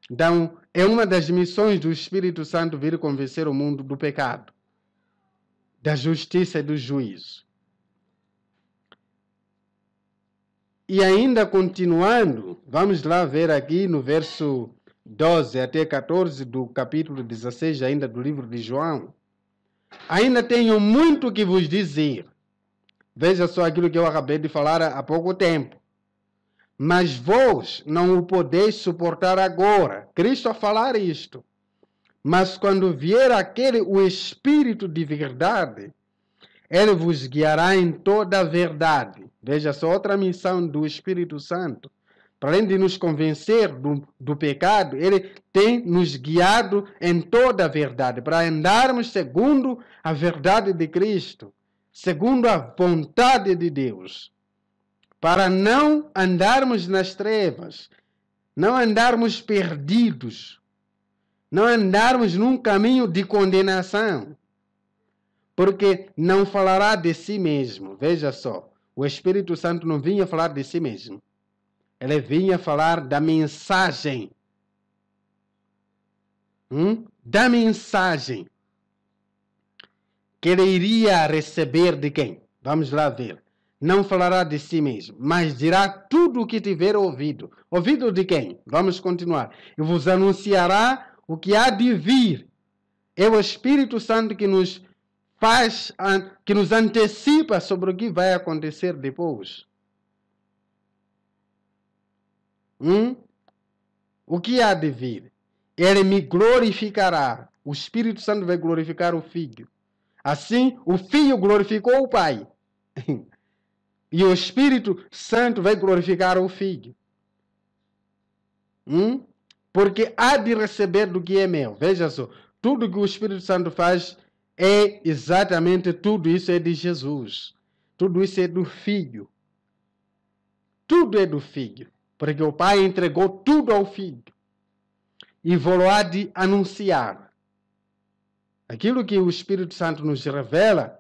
Então, é uma das missões do Espírito Santo vir convencer o mundo do pecado, da justiça e do juízo. E ainda continuando, vamos lá ver aqui no verso 12 até 14 do capítulo 16 ainda do livro de João. Ainda tenho muito que vos dizer. Veja só aquilo que eu acabei de falar há pouco tempo. Mas vós não o podeis suportar agora. Cristo a falar isto. Mas quando vier o Espírito de verdade, ele vos guiará em toda a verdade. Veja só outra missão do Espírito Santo. Para além de nos convencer do pecado, ele tem nos guiado em toda a verdade, para andarmos segundo a verdade de Cristo, segundo a vontade de Deus. Para não andarmos nas trevas, não andarmos perdidos, não andarmos num caminho de condenação, porque não falará de si mesmo. Veja só, o Espírito Santo não vinha falar de si mesmo, ele vinha falar da mensagem, da mensagem que ele iria receber de quem? Vamos lá ver. Não falará de si mesmo, mas dirá tudo o que tiver ouvido. Ouvido de quem? Vamos continuar. E vos anunciará o que há de vir. É o Espírito Santo que nos que nos antecipa sobre o que vai acontecer depois. O que há de vir? Ele me glorificará. O Espírito Santo vai glorificar o Filho. Assim, o Filho glorificou o Pai. E o Espírito Santo vai glorificar o Filho. Porque há de receber do que é meu. Veja só, tudo que o Espírito Santo faz é exatamente tudo isso é de Jesus. Tudo isso é do Filho. Tudo é do Filho. Porque o Pai entregou tudo ao Filho. E vou há de anunciar. Aquilo que o Espírito Santo nos revela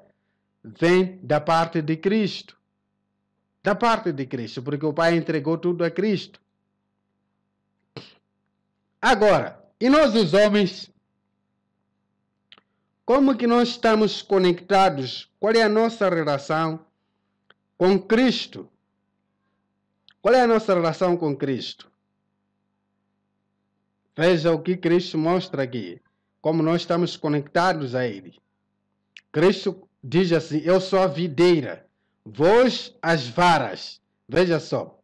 vem da parte de Cristo. Da parte de Cristo, porque o Pai entregou tudo a Cristo. Agora, e nós os homens, como que nós estamos conectados? Qual é a nossa relação com Cristo? Qual é a nossa relação com Cristo? Veja o que Cristo mostra aqui, como nós estamos conectados a Ele. Cristo diz assim: eu sou a videira, vós as varas. Veja só.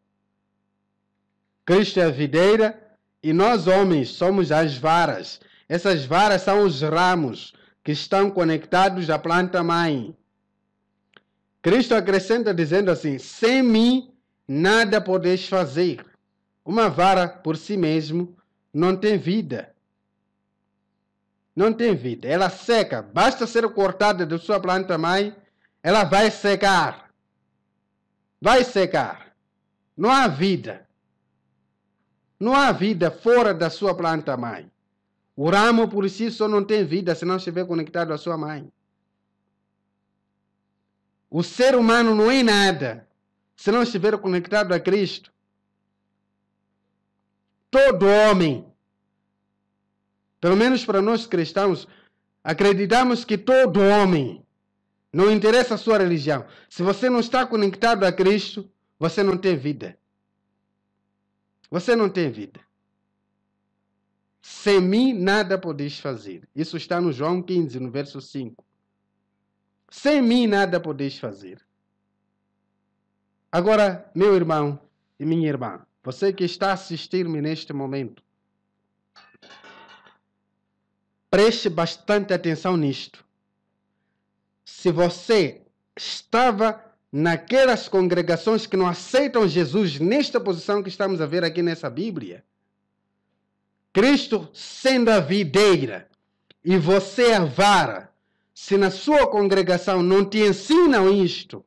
Cristo é a videira e nós homens somos as varas. Essas varas são os ramos que estão conectados à planta mãe. Cristo acrescenta dizendo assim: sem mim nada podeis fazer. Uma vara por si mesmo não tem vida. Não tem vida. Ela seca. Basta ser cortada da sua planta mãe, ela vai secar. Vai secar. Não há vida. Não há vida fora da sua planta mãe. O ramo por si só não tem vida se não estiver conectado à sua mãe. O ser humano não é nada se não estiver conectado a Cristo. Todo homem, pelo menos para nós cristãos, acreditamos que todo homem, não interessa a sua religião, se você não está conectado a Cristo, você não tem vida. Você não tem vida. Sem mim nada podeis fazer. Isso está no João 15, no verso 5. Sem mim nada podeis fazer. Agora, meu irmão e minha irmã, você que está a assistir-me neste momento, preste bastante atenção nisto. Se você estava naquelas congregações que não aceitam Jesus nesta posição que estamos a ver aqui nessa Bíblia, Cristo sendo a videira e você a vara, se na sua congregação não te ensinam isto,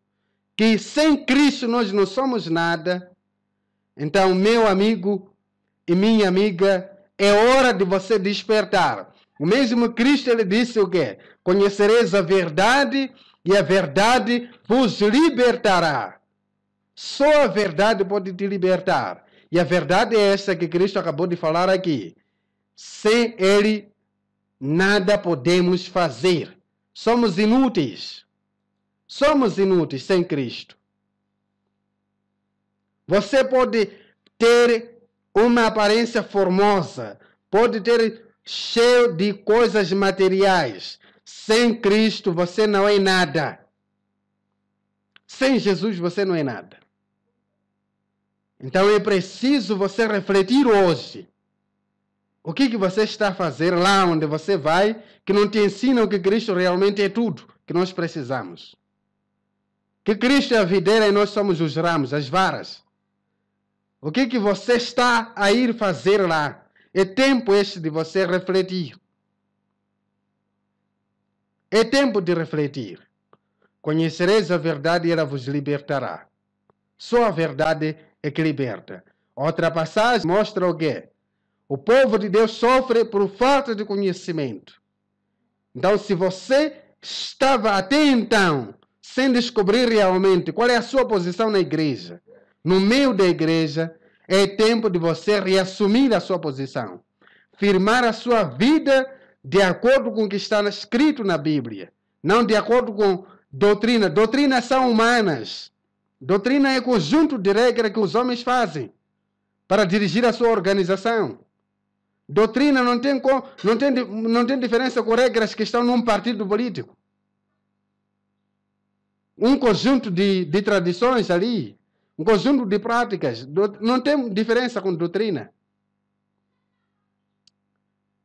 que sem Cristo nós não somos nada, então, meu amigo e minha amiga, é hora de você despertar. O mesmo Cristo, ele disse o quê? Conhecereis a verdade e a verdade vos libertará. Só a verdade pode te libertar. E a verdade é essa que Cristo acabou de falar aqui. Sem Ele, nada podemos fazer. Somos inúteis. Somos inúteis sem Cristo. Você pode ter uma aparência formosa, pode ter cheio de coisas materiais. Sem Cristo você não é nada. Sem Jesus você não é nada. Então é preciso você refletir hoje. O que você está a fazer lá onde você vai, que não te ensinam que Cristo realmente é tudo que nós precisamos. Que Cristo é a videira e nós somos os ramos, as varas. O que você está a ir fazer lá? É tempo este de você refletir. É tempo de refletir. Conhecereis a verdade e ela vos libertará. Só a verdade é que liberta. Outra passagem mostra o quê? O povo de Deus sofre por falta de conhecimento. Então, se você estava até então sem descobrir realmente qual é a sua posição na igreja, no meio da igreja, é tempo de você reassumir a sua posição. Firmar a sua vida de acordo com o que está escrito na Bíblia. Não de acordo com doutrina. Doutrinas são humanas. Doutrina é conjunto de regras que os homens fazem para dirigir a sua organização. Doutrina não tem diferença com regras que estão num partido político. Um conjunto de tradições ali, um conjunto de práticas, não tem diferença com doutrina.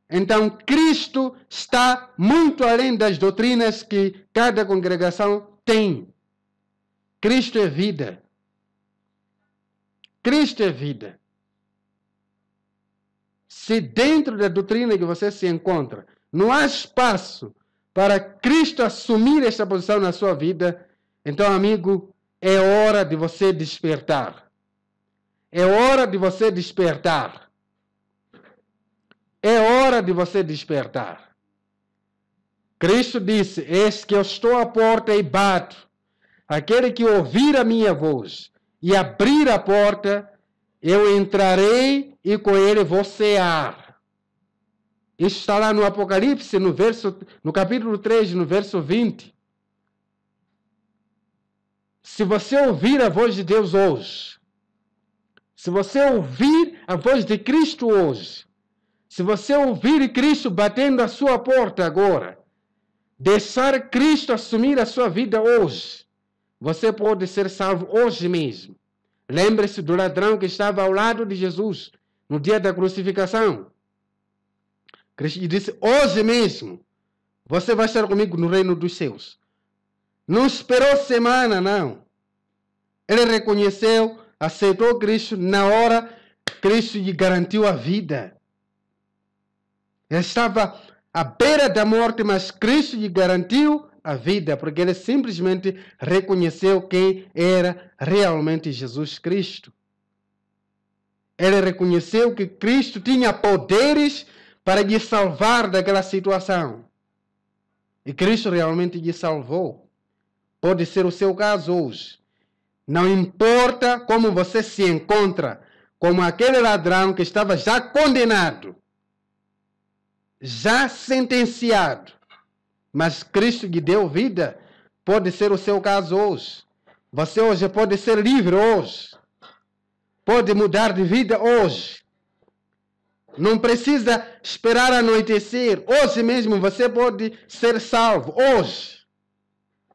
Então, Cristo está muito além das doutrinas que cada congregação tem. Cristo é vida. Cristo é vida. Se dentro da doutrina que você se encontra não há espaço para Cristo assumir esta posição na sua vida, então, amigo, é hora de você despertar. É hora de você despertar. É hora de você despertar. Cristo disse: eis que eu estou à porta e bato. Aquele que ouvir a minha voz e abrir a porta, eu entrarei e com ele vou cear. Isso está lá no Apocalipse, no capítulo 3, no verso 20. Se você ouvir a voz de Deus hoje, se você ouvir a voz de Cristo hoje, Se você ouvir Cristo batendo a sua porta agora, deixar Cristo assumir a sua vida hoje, você pode ser salvo hoje mesmo. Lembre-se do ladrão que estava ao lado de Jesus no dia da crucificação. Cristo lhe disse: hoje mesmo você vai estar comigo no reino dos céus. Não esperou semana, não. Ele reconheceu, aceitou Cristo. Na hora, Cristo lhe garantiu a vida. Ele estava à beira da morte, mas Cristo lhe garantiu a vida, porque ele simplesmente reconheceu quem era realmente Jesus Cristo. Ele reconheceu que Cristo tinha poderes para lhe salvar daquela situação. E Cristo realmente lhe salvou. Pode ser o seu caso hoje. Não importa como você se encontra, como aquele ladrão que estava já condenado, já sentenciado, mas Cristo lhe deu vida. Pode ser o seu caso hoje. Você hoje pode ser livre hoje. Pode mudar de vida hoje. Não precisa esperar anoitecer. Hoje mesmo você pode ser salvo. Hoje.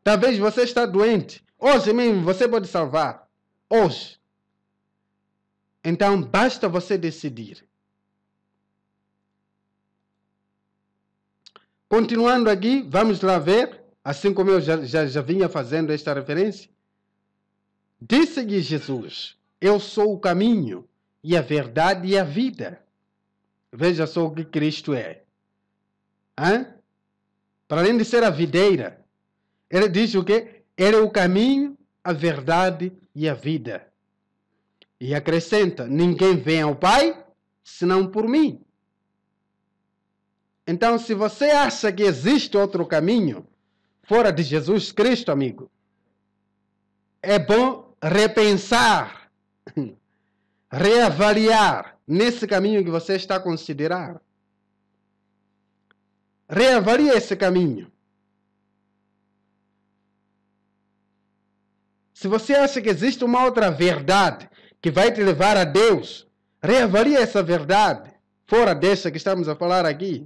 Talvez você está doente. Hoje mesmo você pode salvar. Hoje. Então basta você decidir. Continuando aqui, vamos lá ver, assim como eu já vinha fazendo esta referência. Disse-lhe Jesus: eu sou o caminho e a verdade e a vida. Veja só o que Cristo é. Para além de ser a videira, ele diz o quê? Ele é o caminho, a verdade e a vida. E acrescenta: ninguém vem ao Pai senão por mim. Então, se você acha que existe outro caminho fora de Jesus Cristo, amigo, é bom repensar, reavaliar nesse caminho que você está a considerar. Reavalie esse caminho. Se você acha que existe uma outra verdade que vai te levar a Deus, reavalie essa verdade fora dessa que estamos a falar aqui.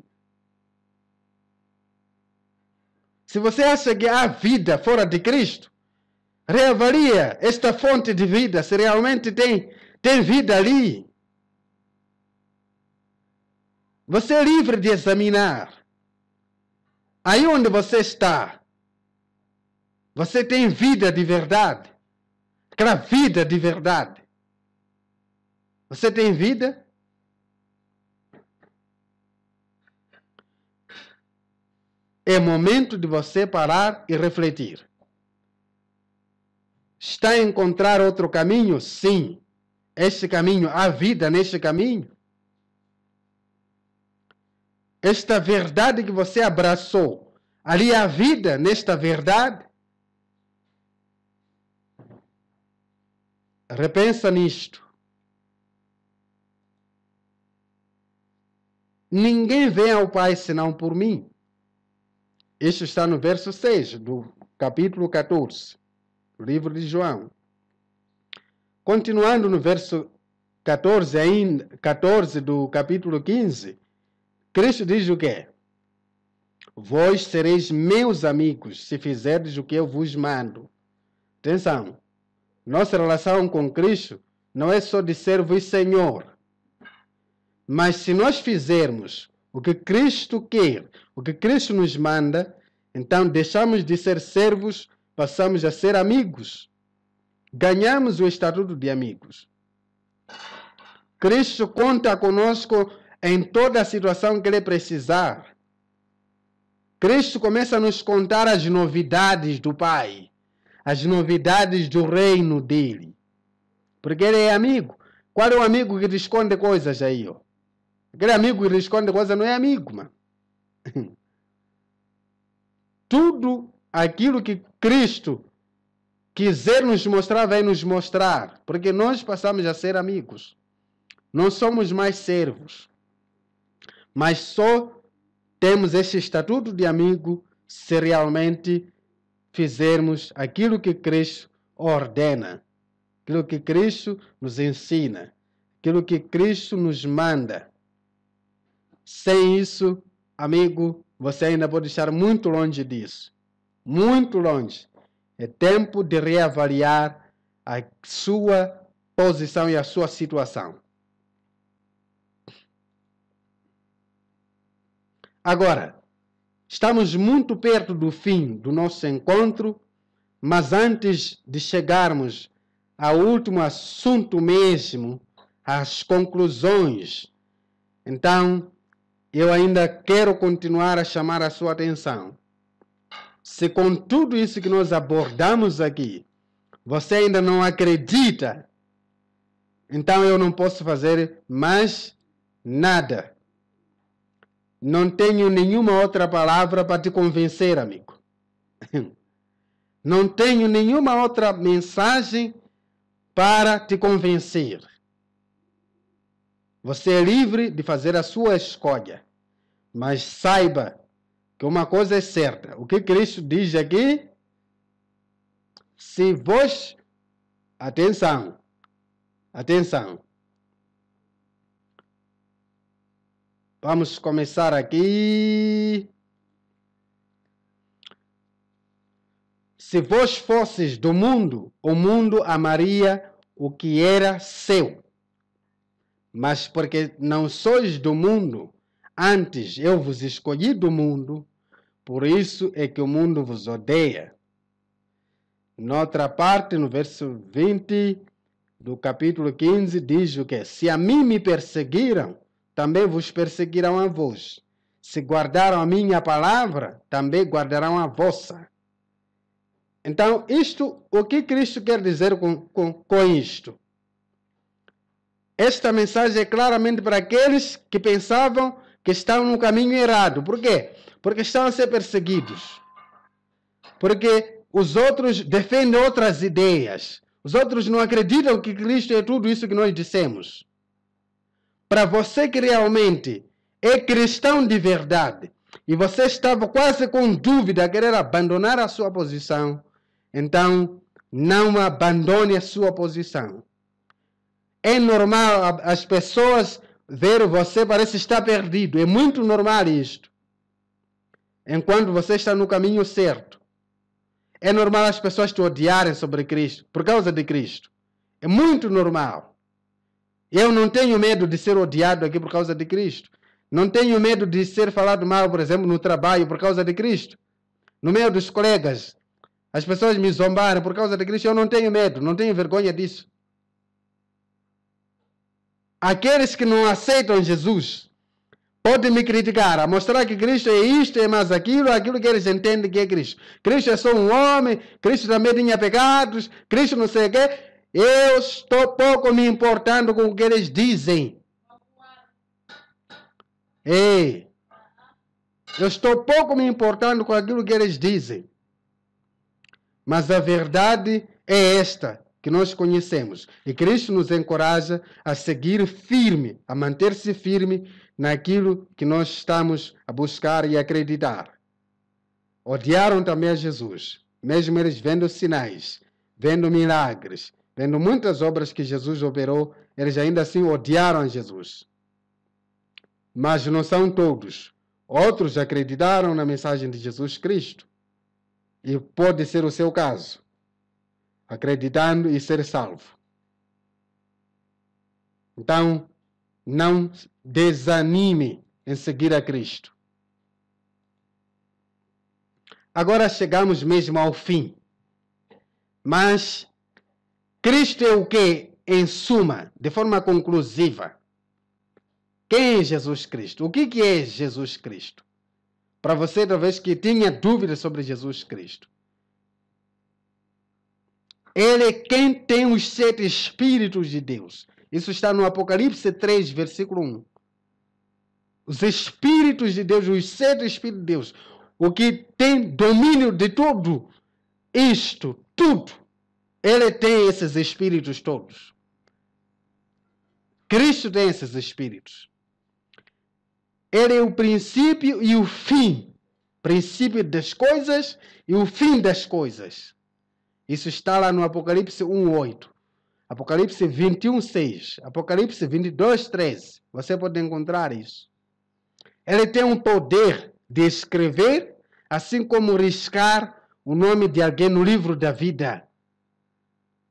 Se você acha que há vida fora de Cristo, reavalia esta fonte de vida, se realmente tem vida ali. Você é livre de examinar. Aí onde você está, você tem vida de verdade. Aquela vida de verdade. Você tem vida? É momento de você parar e refletir. Está a encontrar outro caminho? Sim. Este caminho, há vida neste caminho? Esta verdade que você abraçou, ali há vida nesta verdade? Repensa nisto. Ninguém vem ao Pai senão por mim. Isso está no verso 6 do capítulo 14, do livro de João. Continuando no verso 14 do capítulo 15, Cristo diz o quê? Vós sereis meus amigos se fizerdes o que eu vos mando. Atenção, nossa relação com Cristo não é só de servo e Senhor. Mas se nós fizermos o que Cristo quer, o que Cristo nos manda, então deixamos de ser servos, passamos a ser amigos. Ganhamos o estatuto de amigos. Cristo conta conosco em toda a situação que Ele precisar. Cristo começa a nos contar as novidades do Pai, as novidades do reino dele. Porque Ele é amigo. Qual é o amigo que te esconde coisas aí, ó? Aquele amigo que lhe esconde coisa não é amigo, mano. Tudo aquilo que Cristo quiser nos mostrar, vai nos mostrar. Porque nós passamos a ser amigos. Não somos mais servos. Mas só temos esse estatuto de amigo se realmente fizermos aquilo que Cristo ordena. Aquilo que Cristo nos ensina. Aquilo que Cristo nos manda. Sem isso, amigo, você ainda pode estar muito longe disso. Muito longe. É tempo de reavaliar a sua posição e a sua situação. Agora, estamos muito perto do fim do nosso encontro, mas antes de chegarmos ao último assunto mesmo, às conclusões, então, eu ainda quero continuar a chamar a sua atenção. Se com tudo isso que nós abordamos aqui, você ainda não acredita, então eu não posso fazer mais nada. Não tenho nenhuma outra palavra para te convencer, amigo. Não tenho nenhuma outra mensagem para te convencer. Você é livre de fazer a sua escolha. Mas saiba que uma coisa é certa. O que Cristo diz aqui? Se vós... Atenção. Atenção. Vamos começar aqui. Se vós fosses do mundo, o mundo amaria o que era seu. Mas porque não sois do mundo, antes eu vos escolhi do mundo, por isso é que o mundo vos odeia. Noutra parte, no verso 20 do capítulo 15, diz o que? Se a mim me perseguiram, também vos perseguirão a vós. Se guardaram a minha palavra, também guardarão a vossa. Então, o que Cristo quer dizer com isto? Esta mensagem é claramente para aqueles que pensavam que estão no caminho errado. Por quê? Porque estão a ser perseguidos. Porque os outros defendem outras ideias. Os outros não acreditam que Cristo é tudo isso que nós dissemos. Para você que realmente é cristão de verdade, e você estava quase com dúvida a querer abandonar a sua posição, então não abandone a sua posição. É normal as pessoas verem você, parece estar perdido. É muito normal isto. Enquanto você está no caminho certo. É normal as pessoas te odiarem sobre Cristo, por causa de Cristo. É muito normal. Eu não tenho medo de ser odiado aqui por causa de Cristo. Não tenho medo de ser falado mal, por exemplo, no trabalho por causa de Cristo. No meio dos colegas, as pessoas me zombarem por causa de Cristo. Eu não tenho medo, não tenho vergonha disso. Aqueles que não aceitam Jesus podem me criticar, a mostrar que Cristo é isto, é mais aquilo que eles entendem que é Cristo. Cristo é só um homem, Cristo também tinha pecados, Cristo não sei o quê. Eu estou pouco me importando com o que eles dizem. Ei, eu estou pouco me importando com aquilo que eles dizem. Mas a verdade é esta, que nós conhecemos. E Cristo nos encoraja a seguir firme, a manter-se firme naquilo que nós estamos a buscar e acreditar. Odiaram também a Jesus, mesmo eles vendo sinais, vendo milagres, vendo muitas obras que Jesus operou, eles ainda assim odiaram a Jesus. Mas não são todos. Outros acreditaram na mensagem de Jesus Cristo. E pode ser o seu caso. Acreditando e ser salvo. Então, não desanime em seguir a Cristo. Agora chegamos mesmo ao fim. Mas Cristo é o que, em suma, de forma conclusiva? Quem é Jesus Cristo? O que é Jesus Cristo? Para você, talvez, que tinha dúvidas sobre Jesus Cristo. Ele é quem tem os 7 Espíritos de Deus. Isso está no Apocalipse 3, versículo 1. Os Espíritos de Deus, os 7 Espíritos de Deus. O que tem domínio de tudo isto, tudo. Ele tem esses Espíritos todos. Cristo tem esses Espíritos. Ele é o princípio e o fim. Princípio das coisas e o fim das coisas. Isso está lá no Apocalipse 1:8. Apocalipse 21:6. Apocalipse 22:13. Você pode encontrar isso. Ele tem um poder de escrever, assim como riscar o nome de alguém no livro da vida.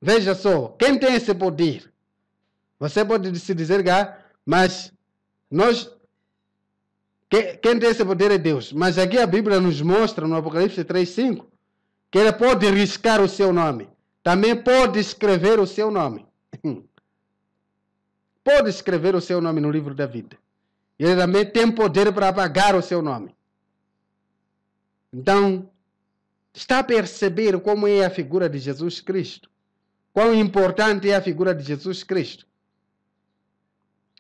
Veja só, quem tem esse poder? Você pode se dizer, mas quem tem esse poder é Deus. Mas aqui a Bíblia nos mostra, no Apocalipse 3:5, que ele pode riscar o seu nome. Também pode escrever o seu nome. Pode escrever o seu nome no livro da vida. E ele também tem poder para apagar o seu nome. Então, está a perceber como é a figura de Jesus Cristo? Quão importante é a figura de Jesus Cristo?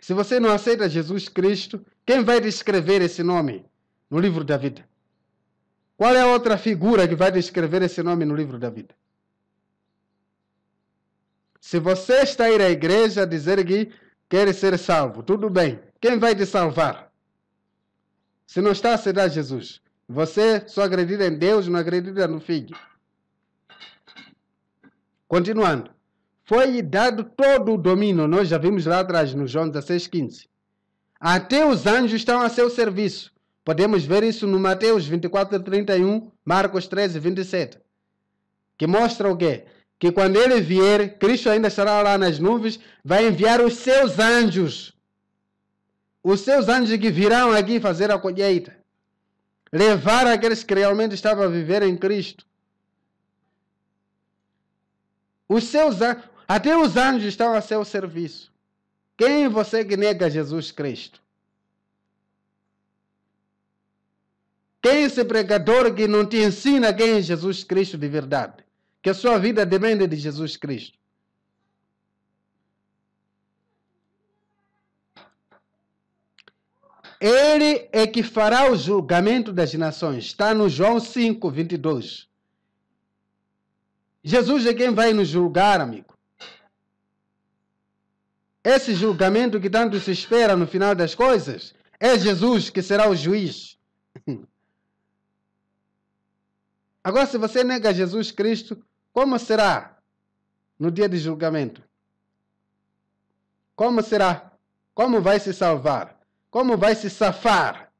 Se você não aceita Jesus Cristo, quem vai descrever esse nome no livro da vida? Qual é a outra figura que vai descrever esse nome no livro da vida? Se você está a ir à igreja dizer que quer ser salvo, tudo bem. Quem vai te salvar? Se não está a aceitar Jesus, você só acredita em Deus, não acredita no Filho. Continuando. Foi dado todo o domínio, nós já vimos lá atrás, no João 16:15. Até os anjos estão a seu serviço. Podemos ver isso no Mateus 24:31, Marcos 13:27. Que mostra o quê? Que quando ele vier, Cristo ainda estará lá nas nuvens, vai enviar os seus anjos. Os seus anjos que virão aqui fazer a colheita. Levar aqueles que realmente estavam a viver em Cristo. Até os anjos estão a seu serviço. Quem você que nega Jesus Cristo? Quem é esse pregador que não te ensina quem é Jesus Cristo de verdade? Que a sua vida depende de Jesus Cristo. Ele é que fará o julgamento das nações. Está no João 5:22. Jesus é quem vai nos julgar, amigo. Esse julgamento que tanto se espera no final das coisas, é Jesus que será o juiz. Agora, se você nega Jesus Cristo, como será no dia de julgamento? Como será? Como vai se salvar? Como vai se safar?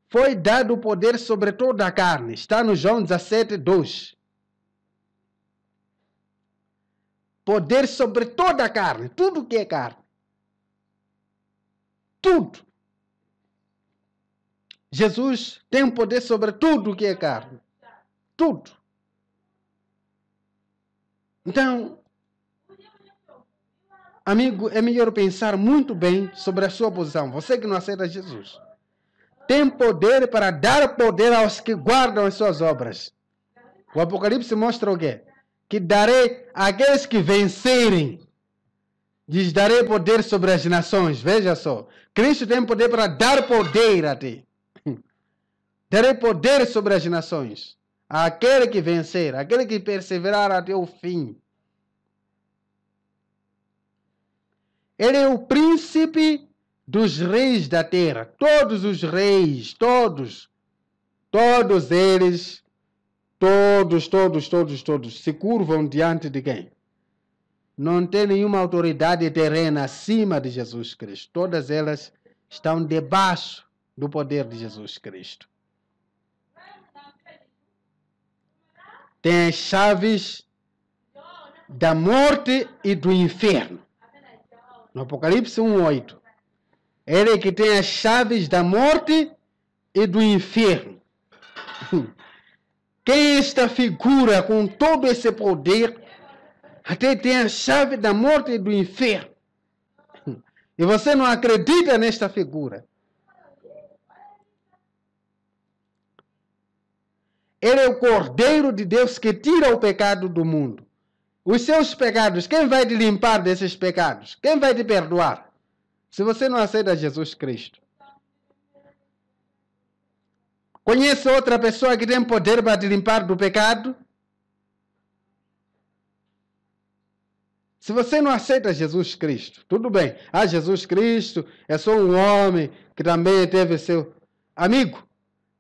Foi dado o poder sobre toda a carne. Está no João 17:2. Poder sobre toda a carne. Tudo que é carne. Tudo. Jesus tem poder sobre tudo que é carne. Tudo. Então, amigo, é melhor pensar muito bem sobre a sua posição. Você que não aceita Jesus. Tem poder para dar poder aos que guardam as suas obras. O Apocalipse mostra o quê? Que darei àqueles que vencerem. Lhes darei poder sobre as nações. Veja só. Cristo tem poder para dar poder a ti. Darei poder sobre as nações. Aquele que vencer, aquele que perseverar até o fim. Ele é o príncipe dos reis da terra. Todos os reis, todos eles, todos se curvam diante de quem? Não tem nenhuma autoridade terrena acima de Jesus Cristo. Todas elas estão debaixo do poder de Jesus Cristo. Tem as chaves da morte e do inferno. No Apocalipse 1:8. Ele é que tem as chaves da morte e do inferno. Quem é esta figura com todo esse poder, até tem a chave da morte e do inferno. E você não acredita nesta figura. Ele é o Cordeiro de Deus que tira o pecado do mundo. Os seus pecados, quem vai te limpar desses pecados? Quem vai te perdoar? Se você não aceita Jesus Cristo. Conhece outra pessoa que tem poder para te limpar do pecado? Se você não aceita Jesus Cristo, tudo bem. Jesus Cristo é só um homem que também teve seu... Amigo,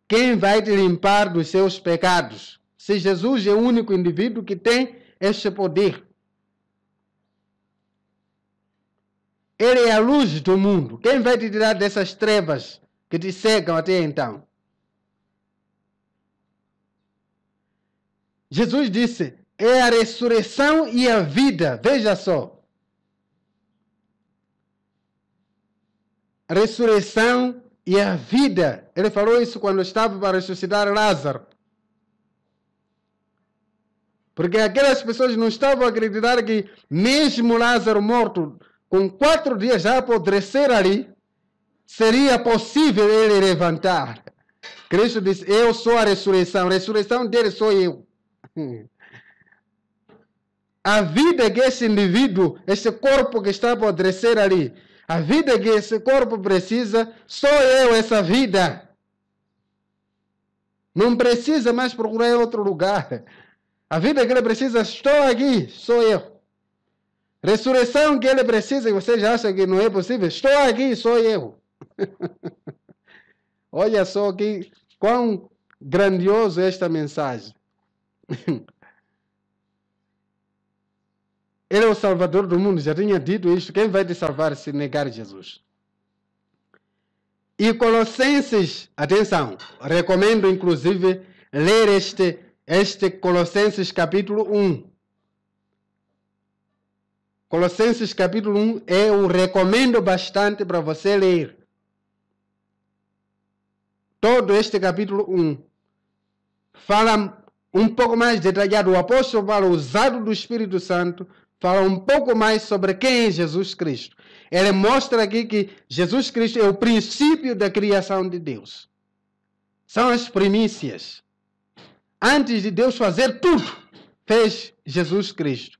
quem vai te limpar dos seus pecados? Se Jesus é o único indivíduo que tem este poder. Ele é a luz do mundo. Quem vai te tirar dessas trevas que te cegam até então? Jesus disse, é a ressurreição e a vida. Veja só. A ressurreição e a vida. Ele falou isso quando estava para ressuscitar Lázaro. Porque aquelas pessoas não estavam a acreditar que mesmo Lázaro morto, com 4 dias já apodrecer ali, seria possível ele levantar. Cristo disse, eu sou a ressurreição dele sou eu. A vida que esse indivíduo, esse corpo que está a apodrecer ali, a vida que esse corpo precisa, sou eu essa vida. Não precisa mais procurar em outro lugar. A vida que ele precisa, estou aqui, sou eu. Ressurreição que ele precisa, e você já acha que não é possível, estou aqui, sou eu. Olha só que quão grandioso é esta mensagem. Ele é o Salvador do mundo, já tinha dito isso. Quem vai te salvar se negar Jesus? E Colossenses, atenção, recomendo inclusive ler este Colossenses capítulo 1. Colossenses capítulo 1 eu recomendo bastante para você ler. Todo este capítulo 1 fala um pouco mais detalhado. O apóstolo Paulo, usado do Espírito Santo, fala um pouco mais sobre quem é Jesus Cristo. Ele mostra aqui que Jesus Cristo é o princípio da criação de Deus. São as primícias. Antes de Deus fazer tudo, fez Jesus Cristo.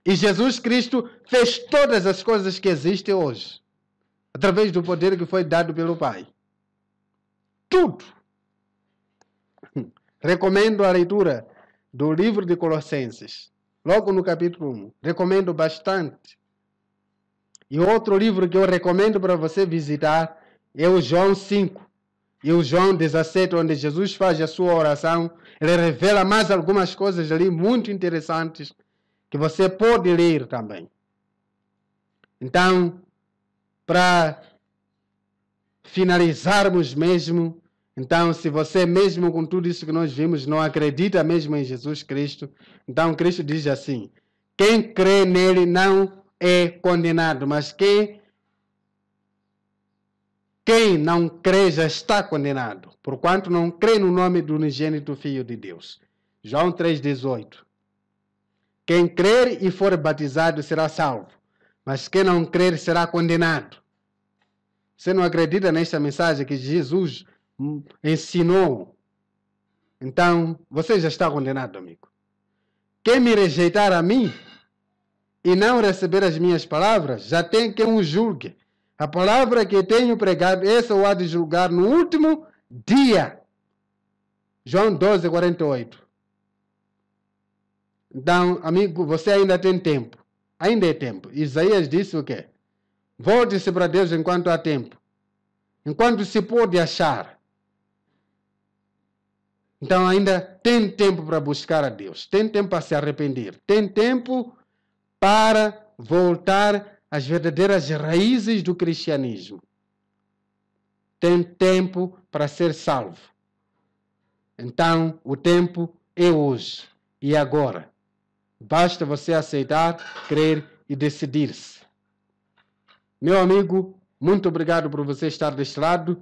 E Jesus Cristo fez todas as coisas que existem hoje, através do poder que foi dado pelo Pai. Tudo. Recomendo a leitura do livro de Colossenses, logo no capítulo 1. Recomendo bastante. E outro livro que eu recomendo para você visitar é o João 5 e o João 17, onde Jesus faz a sua oração. Ele revela mais algumas coisas ali muito interessantes que você pode ler também. Então, para finalizarmos mesmo, então, se você mesmo com tudo isso que nós vimos não acredita mesmo em Jesus Cristo, então Cristo diz assim, quem crê nele não é condenado, mas quem não crê já está condenado, porquanto não crê no nome do unigênito Filho de Deus. João 3,18. Quem crer e for batizado será salvo, mas quem não crer será condenado. Você não acredita nesta mensagem que Jesus ensinou? Então, você já está condenado, amigo. Quem me rejeitar a mim e não receber as minhas palavras, já tem quem o julgue. A palavra que tenho pregado, essa o há de julgar no último dia. João 12:48. Então, amigo, você ainda tem tempo. Ainda é tempo. Isaías disse o quê? Volte-se para Deus enquanto há tempo. Enquanto se pode achar. Então, ainda tem tempo para buscar a Deus. Tem tempo para se arrepender. Tem tempo para voltar às verdadeiras raízes do cristianismo. Tem tempo para ser salvo. Então, o tempo é hoje e agora. Basta você aceitar, crer e decidir-se. Meu amigo, muito obrigado por você estar deste lado.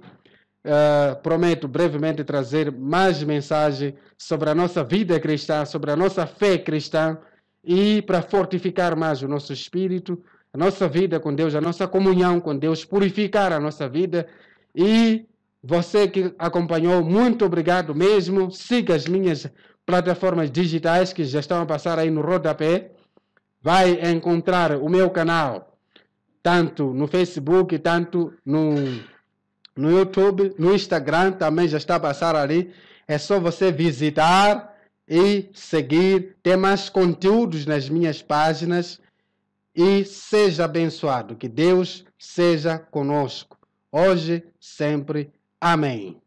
Prometo brevemente trazer mais mensagem sobre a nossa vida cristã, sobre a nossa fé cristã e para fortificar mais o nosso espírito, a nossa vida com Deus, a nossa comunhão com Deus, purificar a nossa vida. E você que acompanhou, muito obrigado mesmo. Siga as minhas plataformas digitais que já estão a passar aí no rodapé. Vai encontrar o meu canal, tanto no Facebook, tanto no YouTube, no Instagram, também já está a passar ali. É só você visitar e seguir. Tem mais conteúdos nas minhas páginas. E seja abençoado. Que Deus seja conosco. Hoje, sempre. Amém.